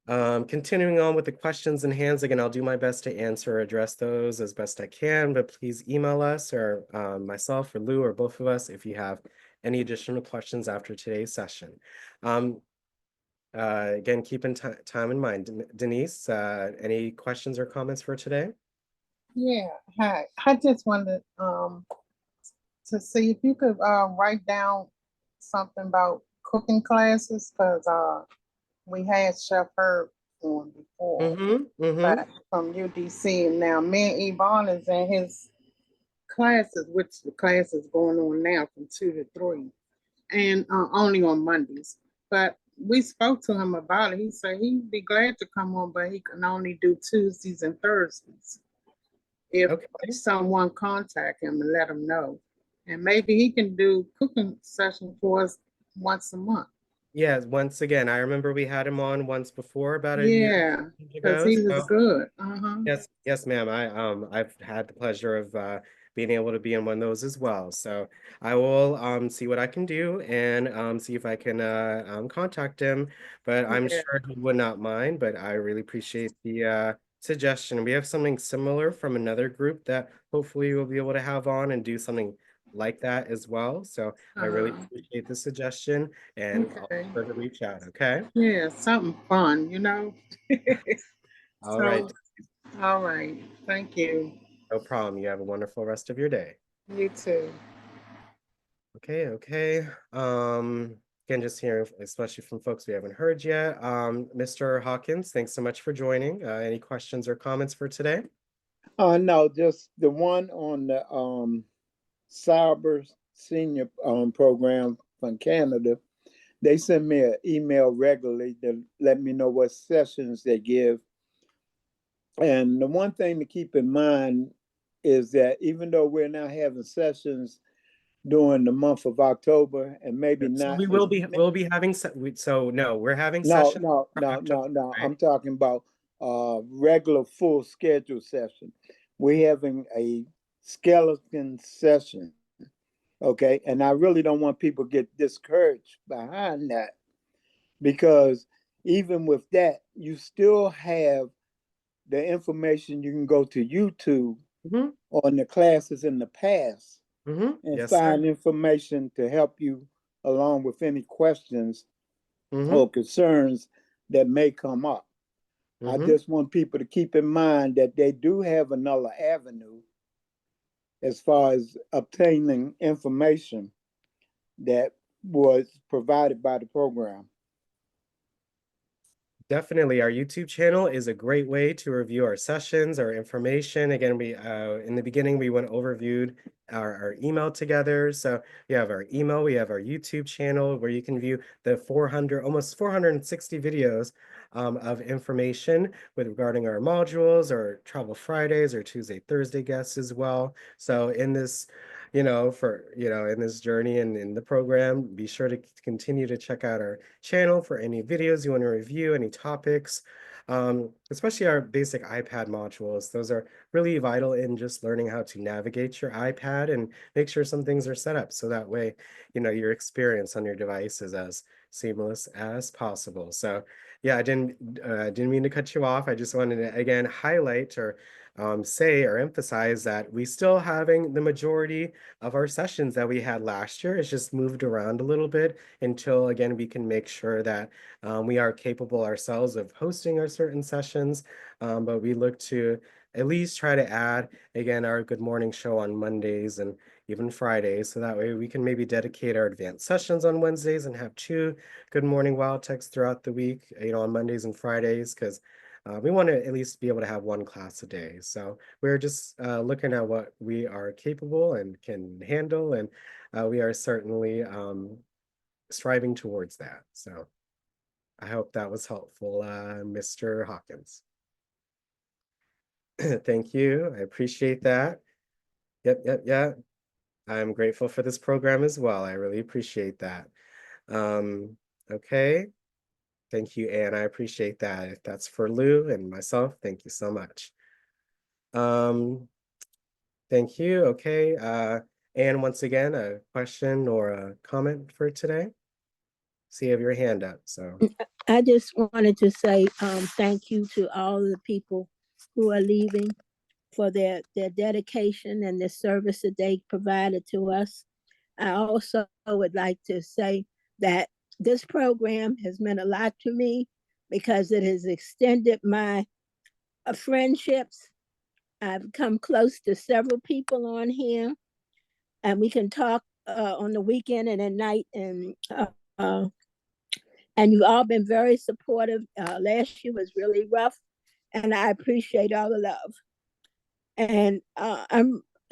Continuing on with the questions and hands, again, I'll do my best to answer or address those as best I can, but please email us or myself or Lou or both of us if you have any additional questions after today's session. Again, keeping time in mind. Denise, any questions or comments for today? Yeah, hi. I just wanted to see if you could write down something about cooking classes, because we had Chef Herb on before, but from UDC, and now me and Yvonne is in his classes, which the class is going on now from 2 to 3, and only on Mondays. But we spoke to him about it. He said he'd be glad to come on, but he can only do Tuesdays and Thursdays. if Okay. someone contact him and let him know. And maybe he can do cooking session for us once a month. Yeah, once again, I remember we had him on once before about a year Yeah, because ago. he was So good. Uh-huh. yes, ma'am. I've had the pleasure of being able to be in one of those as well. So I will see what I can do and see if I can contact him. But I'm Yeah. sure he would not mind. But I really appreciate the suggestion. We have something similar from another group that hopefully we'll be able to have on and do something like that as well. So I really Uh-huh. appreciate the suggestion, and I'll Okay. be sure to reach out. Okay. Yeah, something fun, you know? All right. So, all right. Thank you. No problem. You have a wonderful rest of your day. You too. Okay, okay. Again, just hearing, especially from folks we haven't heard yet. Mr. Hawkins, thanks so much for joining. Any questions or comments for today? No, just the one on the cyber senior program from Canada. They send me an email regularly to let me know what sessions they give. And the one thing to keep in mind is that even though we're now having sessions during the month of October and maybe So not we as we'll be having so no, we're having no, sessions no, for no, October, no, no. right? I'm talking about regular full schedule session. We're having a skeleton session. Okay. And I really don't want people to get discouraged behind that because even with that, you still have the information. You can go to YouTube Mm-hmm. on the classes in the past Mm-hmm. and Yes, sir. find information to help you along with any questions Mm-hmm. or concerns that may come up. I Mm-hmm. just want people to keep in mind that they do have another avenue as far as obtaining information that was provided by the program. Definitely, our YouTube channel is a great way to review our sessions, our information. Again, we in the beginning we went overviewed our email together. So we have our email, we have our YouTube channel where you can view the 400, almost 460 videos of information with regarding our modules, or Travel Fridays, or Tuesday, Thursday guests as well. So in this, in this journey and in the program, be sure to continue to check out our channel for any videos you want to review, any topics, especially our basic iPad modules. Those are really vital in just learning how to navigate your iPad and make sure some things are set up so that way, your experience on your device is as seamless as possible. So yeah, I didn't mean to cut you off. I just wanted to again highlight or say or emphasize that we still having the majority of our sessions that we had last year. It's just moved around a little bit until again we can make sure that we are capable ourselves of hosting our certain sessions. But we look to at least try to add again our Good Morning show on Mondays and even Fridays, so that way we can maybe dedicate our advanced sessions on Wednesdays and have two Good Morning Wild Techs throughout the week, on Mondays and Fridays, because we want to at least be able to have one class a day. So we're just looking at what we are capable and can handle, and we are certainly striving towards that. So I hope that was helpful, Mr. Hawkins. Thank you. I appreciate that. Yep. I'm grateful for this program as well. I really appreciate that. Um, okay. Thank you, Anne. I appreciate that. If that's for Lou and myself, thank you so much. Um, thank you. Okay. Anne, once again, a question or a comment for today? See you have your hand up. So I just wanted to say thank you to all the people who are leaving for their dedication and the service that they provided to us. I also would like to say that this program has meant a lot to me because it has extended my friendships. I've come close to several people on here, and we can talk on the weekend and at night. And you've all been very supportive. Last year was really rough, and I appreciate all the love. And I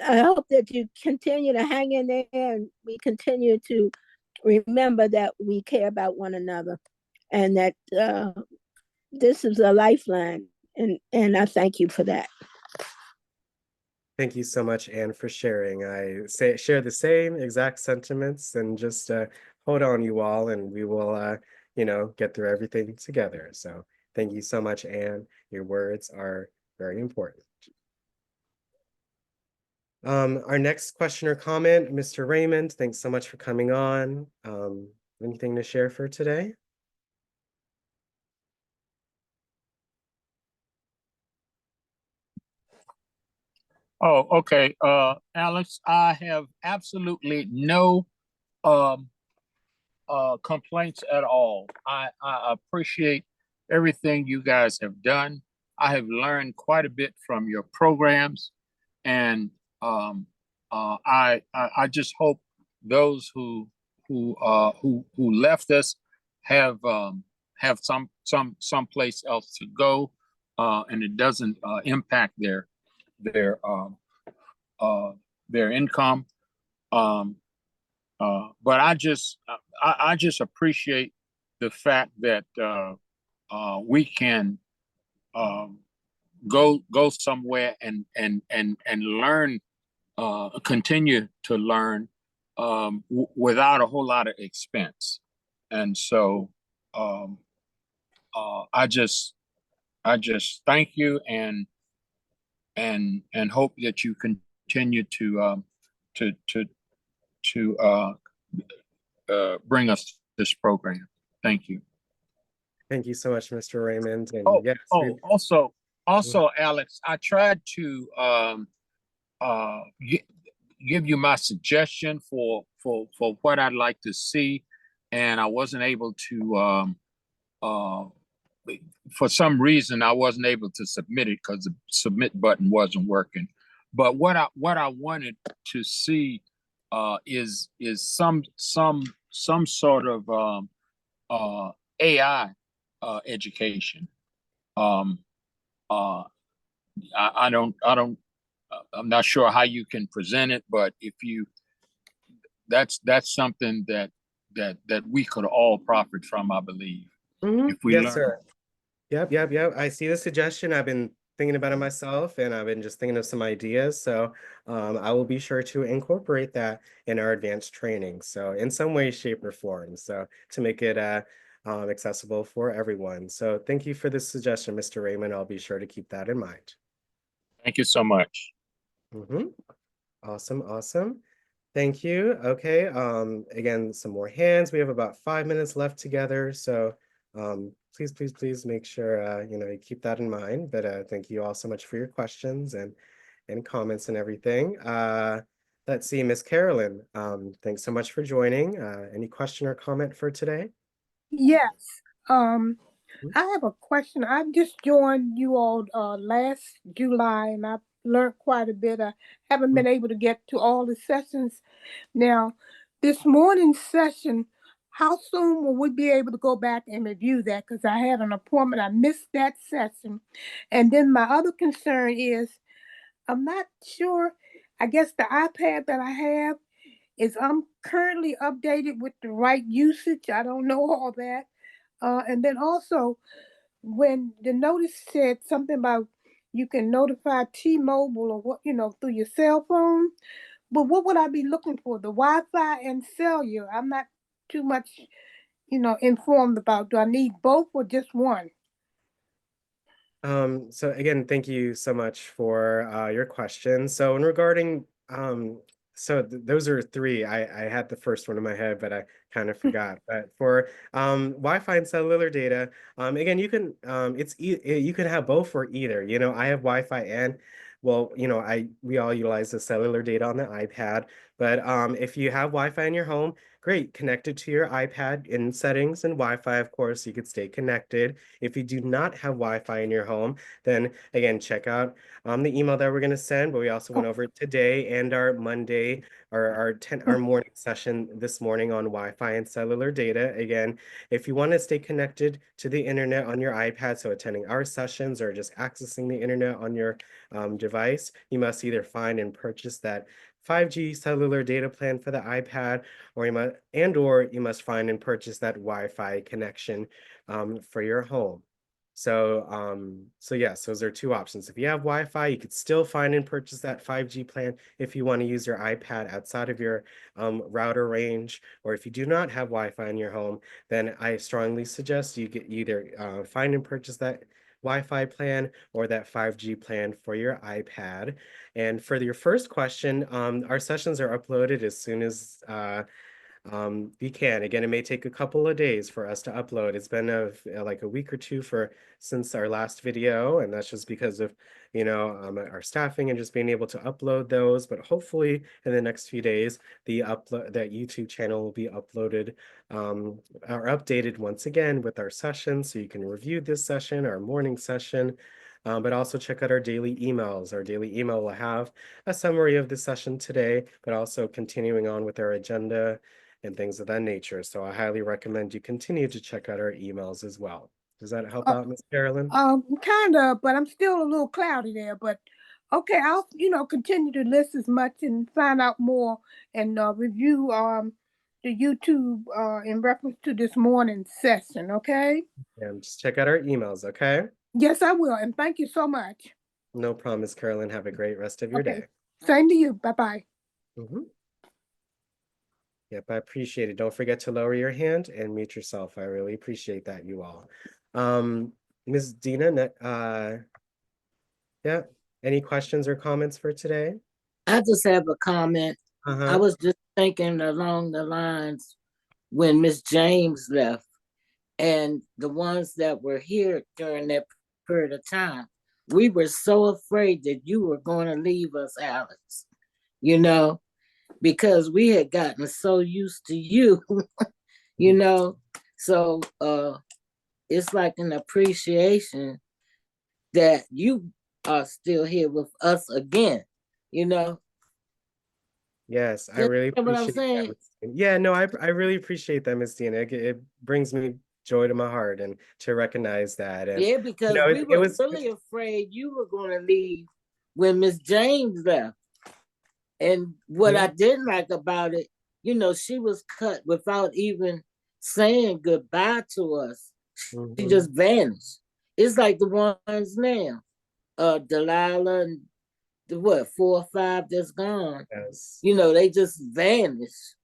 hope that you continue to hang in there, and we continue to remember that we care about one another, and that this is a lifeline. And I thank you for that. Thank you so much, Anne, for sharing. Share the same exact sentiments, and just hold on, you all, and we will, get through everything together. So thank you so much, Anne. Your words are very important. Our next question or comment, Mr. Raymond, thanks so much for coming on. Anything to share for today? Oh, okay. Alex, I have absolutely no um complaints at all. I appreciate everything you guys have done. I have learned quite a bit from your programs, and I just hope those who left us have some place else to go, and it doesn't impact their um, their income. Um, but I just appreciate the fact that we can um, go somewhere and learn, continue to learn without a whole lot of expense. And so um, I just thank you and hope that you continue to to bring us this program. Thank you. Thank you so much, Mr. Raymond. Oh, And yes, oh, also, Alex, I tried to uh, gi- give you my suggestion for what I'd like to see, and I wasn't able to. Uh, for some reason, I wasn't able to submit it because the submit button wasn't working. But what I wanted to see is some sort of AI education. Um, uh, I'm not sure how you can present it, but if you, that's something that we could all profit from, I believe, if we yes, learn. sir. Yep. I see the suggestion. I've been thinking about it myself, and I've been just thinking of some ideas. So I will be sure to incorporate that in our advanced training. So in some way, shape, or form. So to make it accessible for everyone. So thank you for this suggestion, Mr. Raymond. I'll be sure to keep that in mind. Thank you so much. Awesome. Thank you. Okay. Again, some more hands. We have about 5 minutes left together. So please make sure you keep that in mind. But thank you all so much for your questions and comments and everything. Let's see, Miss Carolyn. Thanks so much for joining. Any question or comment for today? Yes. I have a question. I just joined you all last July and I've learned quite a bit. I haven't been able to get to all the sessions. Now, this morning's session, how soon will we be able to go back and review that? Because I had an appointment, I missed that session. And then my other concern is I'm not sure. I guess the iPad that I have is I'm currently updated with the right usage. I don't know all that. And then also, when the notice said something about you can notify T-Mobile or what, through your cell phone, but what would I be looking for? The Wi-Fi and cellular. I'm not too much, informed about. Do I need both or just one? So again, thank you so much for your question. So in regarding those are three. I had the first one in my head, but I kind of forgot. But for Wi-Fi and cellular data, again, you can you can have both or either. I have Wi-Fi and well, we all utilize the cellular data on the iPad. But if you have Wi-Fi in your home, great, connect it to your iPad in settings and Wi-Fi, of course, you could stay connected. If you do not have Wi-Fi in your home, then again, check out the email that we're going to send, but we also went over it today and our Monday, our morning session this morning on Wi-Fi and cellular data. Again, if you want to stay connected to the internet on your iPad, so attending our sessions or just accessing the internet on your device, you must either find and purchase that 5G cellular data plan for the iPad, or you must find and purchase that Wi-Fi connection for your home. So yes, those are two options. If you have Wi-Fi, you could still find and purchase that 5G plan if you want to use your iPad outside of your router range, or if you do not have Wi-Fi in your home, then I strongly suggest you get either find and purchase that Wi-Fi plan or that 5G plan for your iPad. And for your first question, our sessions are uploaded as soon as we can. Again, it may take a couple of days for us to upload. It's been like a week or two since our last video, and that's just because of our staffing and just being able to upload those. But hopefully in the next few days, that YouTube channel will be uploaded or updated once again with our sessions, so you can review this session, our morning session. But also check out our daily emails. Our daily email will have a summary of the session today, but also continuing on with our agenda and things of that nature. So I highly recommend you continue to check out our emails as well. Does that help out, Miss Carolyn? Kind of, but I'm still a little cloudy there. But okay, I'll continue to listen as much and find out more and review the YouTube in reference to this morning's session. Okay. And just check out our emails, okay? Yes, I will, and thank you so much. No problem, Miss Carolyn. Have a great rest of your day. Same to you. Bye-bye. Yep, I appreciate it. Don't forget to lower your hand and mute yourself. I really appreciate that, you all. Ms. Dina, yeah, any questions or comments for today? I just have a comment. I was just thinking along the lines when Miss James left and the ones that were here during that period of time, we were so afraid that you were going to leave us, Alex, because we had gotten so used to you, so it's like an appreciation that you are still here with us again, Yes, I really what I'm appreciate saying? that. Yeah, no, I really appreciate that, Miss Dina. It brings me joy to my heart and to recognize that. And Yeah, because we it were was really afraid you were going to leave when Miss James left. And what I didn't like about it, she was cut without even saying goodbye to us. She just vanished. It's like the ones now, Delilah and the 4 or 5 that's gone. Yes. They just vanish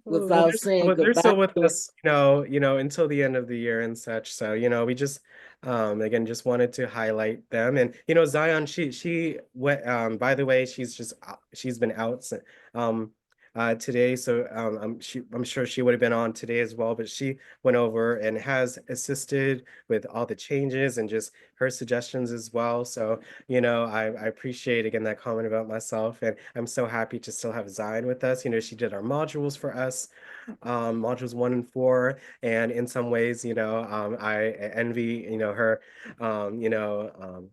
without saying they're goodbye still with to us. us, until the end of the year and such. So, we just again just wanted to highlight them. And Zion, she went by the way, she's been out today. So I'm sure she would have been on today as well, but she went over and has assisted with all the changes and just her suggestions as well. So, I appreciate again that comment about myself, and I'm so happy to still have Zion with us. She did our modules for us, modules 1 and 4, and in some ways, I envy, her,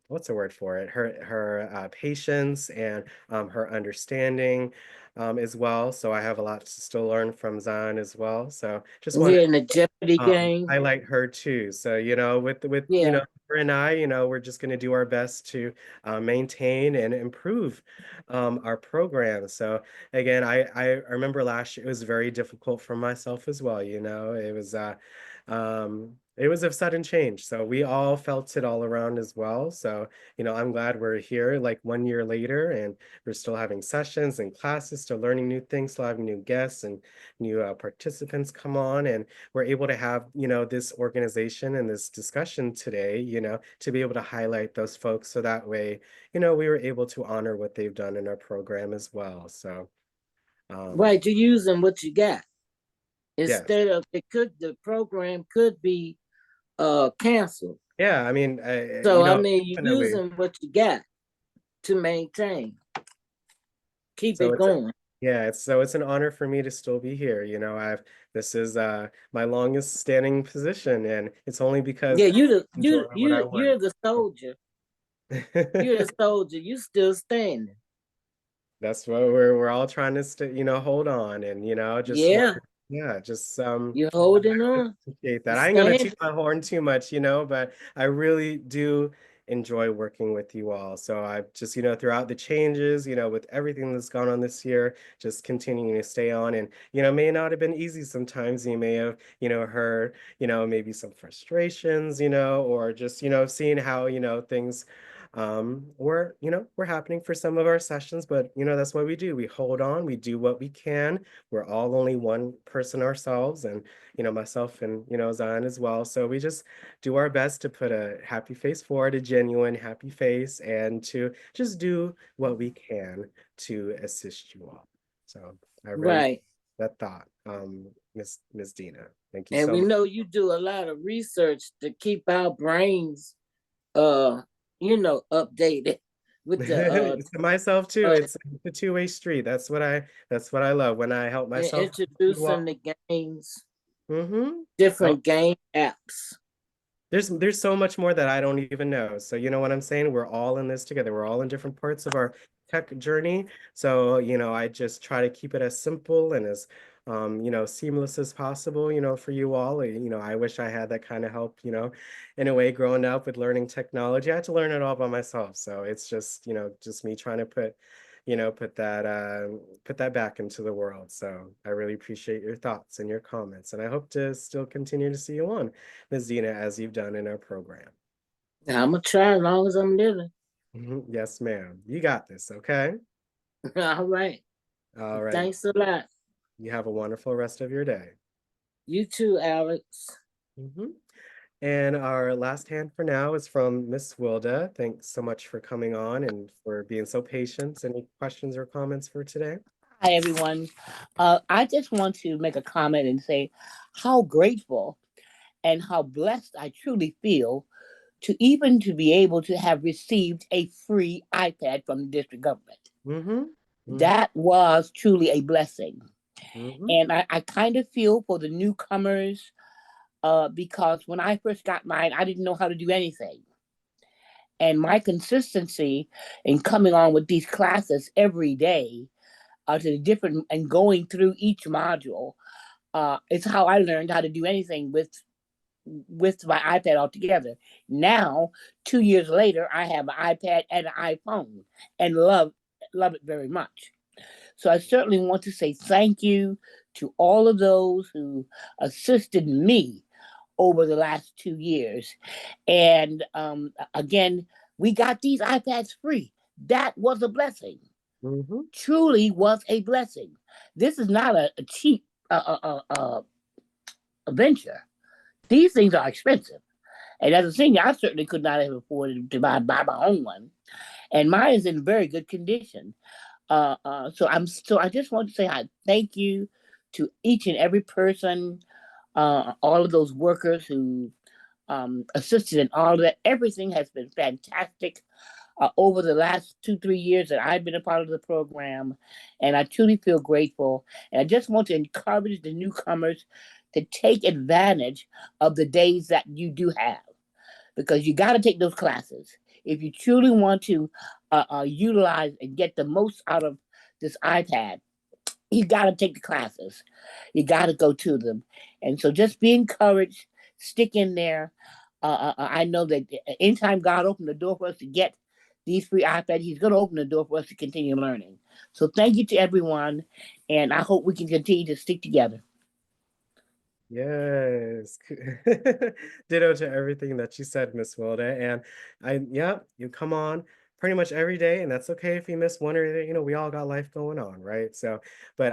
what's the word for it? Her patience and her understanding as well. So I have a lot to still learn from Zion as well. So just want We're in the Jeopardy to game. highlight her too. So, with Yeah. her and I, we're just going to do our best to maintain and improve our program. So again, I remember last year it was very difficult for myself as well. It was a sudden change. So we all felt it all around as well. So, I'm glad we're here like 1 year later and we're still having sessions and classes, still learning new things, still having new guests and new participants come on. And we're able to have, this organization and this discussion today, to be able to highlight those folks. So that way, we were able to honor what they've done in our program as well. So, Right, you're using what you got. yes. Instead of the program could be canceled. Yeah, I mean, So I mean, you're definitely. using what you got to maintain. Keep So it going. it's an honor for me to still be here. This is my longest standing position, and it's only because Yeah, I enjoy what I you're learn. the soldier. You're the soldier. You still standing. That's what we're all trying to hold on and just Yeah. just You're holding on. appreciate that. You I ain't gonna stand. toot my horn too much, but I really do enjoy working with you all. So I've just, throughout the changes, with everything that's gone on this year, just continuing to stay on. And, may not have been easy sometimes. You may have, heard, maybe some frustrations, or just, seeing how, things we're happening for some of our sessions, but that's what we do. We hold on, we do what we can. We're all only one person ourselves, and myself and Zion as well. So we just do our best to put a happy face forward, a genuine happy face, and to just do what we can to assist you all. So I really Right. that thought, Miss Dina. Thank you And so we much. know you do a lot of research to keep our brains uh updated with the To myself too. uh It's a two-way street. That's what I love when I help myself. You introducing all. the games, Mm-hmm. different game apps. There's so much more that I don't even know. So you know what I'm saying? We're all in this together. We're all in different parts of our tech journey. So, I just try to keep it as simple and as seamless as possible, for you all. I wish I had that kind of help, in a way growing up with learning technology. I had to learn it all by myself. So it's just, just me trying to put that back into the world. So I really appreciate your thoughts and your comments. And I hope to still continue to see you on, Ms. Dina, as you've done in our program. I'm gonna try as long as I'm living. Yes, ma'am. You got this, okay? All right. All right. Thanks a lot. You have a wonderful rest of your day. You too, Alex. Mhm. And our last hand for now is from Miss Wilda. Thanks so much for coming on and for being so patient. Any questions or comments for today? Hi, everyone. I just want to make a comment and say how grateful and how blessed I truly feel to be able to have received a free iPad from the district government. Mm-hmm. That was truly a blessing. Mm-hmm. And I kind of feel for the newcomers because when I first got mine, I didn't know how to do anything. And my consistency in coming on with these classes every day to the different and going through each module it's how I learned how to do anything with my iPad altogether. Now, 2 years later, I have an iPad and an iPhone and love it very much. So I certainly want to say thank you to all of those who assisted me over the last 2 years. And again, we got these iPads free. That was a blessing. Mm-hmm. Truly was a blessing. This is not a cheap venture. These things are expensive. And as a senior, I certainly could not have afforded to buy my own one. And mine is in very good condition. So I just want to say I thank you to each and every person, all of those workers who assisted in all of that. Everything has been fantastic over the last 2-3 years that I've been a part of the program, and I truly feel grateful. And I just want to encourage the newcomers to take advantage of the days that you do have, because you got to take those classes if you truly want to utilize and get the most out of this iPad. You got to take the classes. You got to go to them. And so just be encouraged, stick in there. I know that anytime God opened the door for us to get these free iPads, He's going to open the door for us to continue learning. So thank you to everyone. And I hope we can continue to stick together. Yes. Ditto to everything that you said, Miss Wilda. And yeah, you come on pretty much every day, and that's okay if you miss one or we all got life going on, right? So, but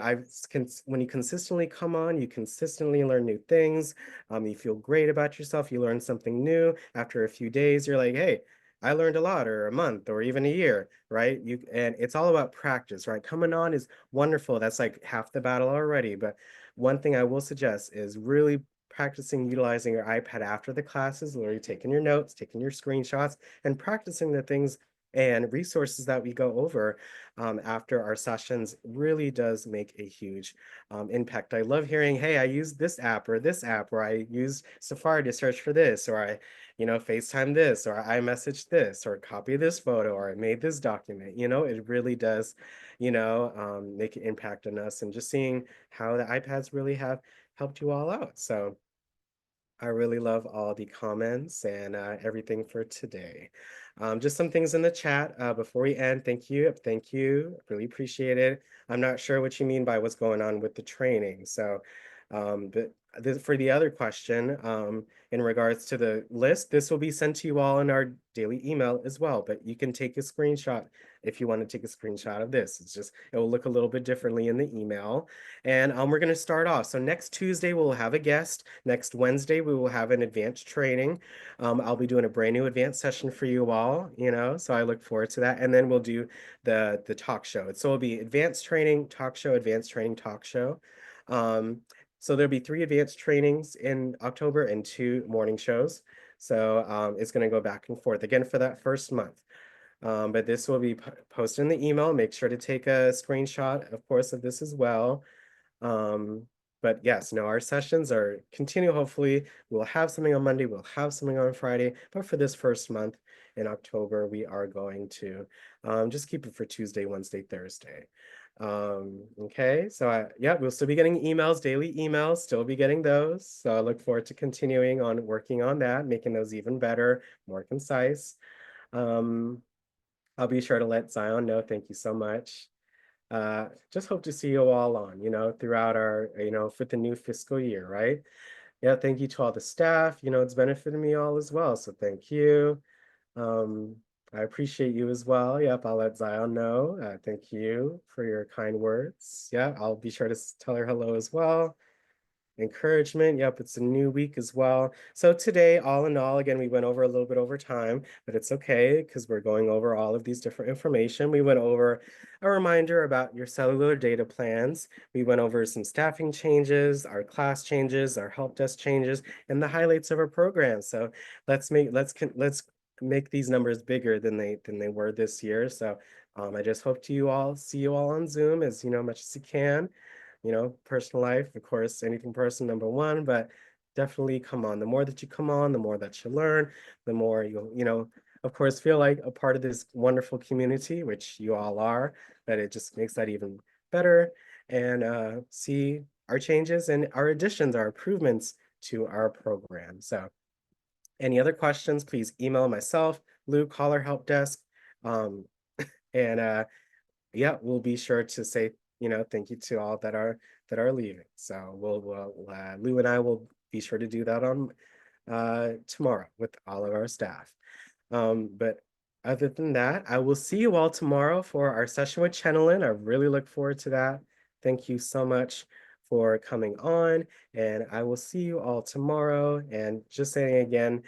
when you consistently come on, you consistently learn new things. You feel great about yourself. You learn something new. After a few days, you're like, hey, I learned a lot, or a month, or even a year, right? And it's all about practice, right? Coming on is wonderful. That's like half the battle already, but one thing I will suggest is really practicing utilizing your iPad after the classes, literally taking your notes, taking your screenshots, and practicing the things and resources that we go over after our sessions really does make a huge impact. I love hearing, hey, I used this app, or I used Safari to search for this, or I, FaceTime this, or I messaged this, or copy this photo, or I made this document. It really does, make an impact on us, and just seeing how the iPads really have helped you all out. So I really love all the comments and everything for today. Just some things in the chat before we end. Thank you. Thank you. Really appreciate it. I'm not sure what you mean by what's going on with the training. So, but for the other question, in regards to the list, this will be sent to you all in our daily email as well. But you can take a screenshot if you want to take a screenshot of this. It's just, it will look a little bit differently in the email. And we're going to start off. So next Tuesday, we'll have a guest. Next Wednesday, we will have an advanced training. I'll be doing a brand new advanced session for you all, so I look forward to that. And then we'll do the talk show. So it'll be advanced training, talk show, advanced training, talk show. So there'll be 3 advanced trainings in October and 2 morning shows. So it's going to go back and forth again for that first month. But this will be posted in the email. Make sure to take a screenshot, of course, of this as well. But yes, no, our sessions are continue. Hopefully we'll have something on Monday, we'll have something on Friday, but for this first month in October, we are going to just keep it for Tuesday, Wednesday, Thursday. Okay, so yeah, we'll still be getting emails, daily emails, still be getting those. So I look forward to continuing on working on that, making those even better, more concise. I'll be sure to let Zion know. Thank you so much. Just hope to see you all on, throughout our, for the new fiscal year, right? Yeah, thank you to all the staff. It's benefited me all as well. So thank you. I appreciate you as well. Yep, I'll let Zion know. Thank you for your kind words. Yeah, I'll be sure to tell her hello as well. Encouragement. Yep, it's a new week as well. So today, all in all, again, we went over a little bit over time, but it's okay because we're going over all of these different information. We went over a reminder about your cellular data plans. We went over some staffing changes, our class changes, our help desk changes, and the highlights of our program. So let's make these numbers bigger than they were this year. So I just hope see you all on Zoom as much as you can. Personal life, of course, anything personal, number one, but definitely come on. The more that you come on, the more that you learn, the more you'll, of course, feel like a part of this wonderful community, which you all are, but it just makes that even better and see our changes and our additions, our improvements to our program. So any other questions, please email myself, Lou, call our help desk. And yeah, we'll be sure to say, thank you to all that are leaving. So Lou and I will be sure to do that on tomorrow with all of our staff. But other than that, I will see you all tomorrow for our session with Chenalyn. I really look forward to that. Thank you so much for coming on, and I will see you all tomorrow. And just saying again,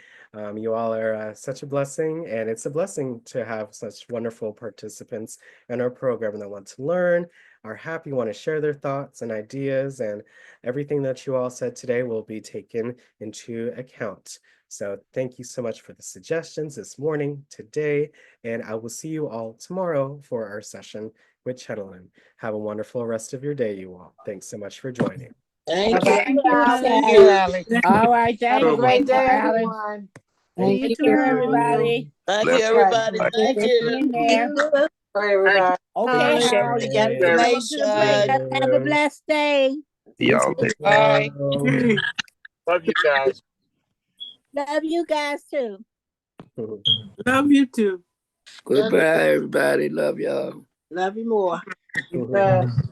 you all are such a blessing, and it's a blessing to have such wonderful participants in our program that want to learn, are happy, want to share their thoughts and ideas, and everything that you all said today will be taken into account. So thank you so much for the suggestions this morning, today, and I will see you all tomorrow for our session with Chenalyn. Have a wonderful rest of your day, you all. Thanks so much for joining. Thank Thank you. you, Thank Alex. you, Alex. All right, Have thank a you, great day, Alex. everyone. See Thank you you. tomorrow, everybody. Thank you, Right. everybody. Thank Good you. being there. Bye, everybody. Okay, Bye. Hal, you gotta Good come night, up to the plate. Sean. Have a blessed day. You Y'all too. take Bye. Bye. Love you guys. Love you guys too. Love you too. Goodbye, everybody. Love y'all. Love you more. Be blessed.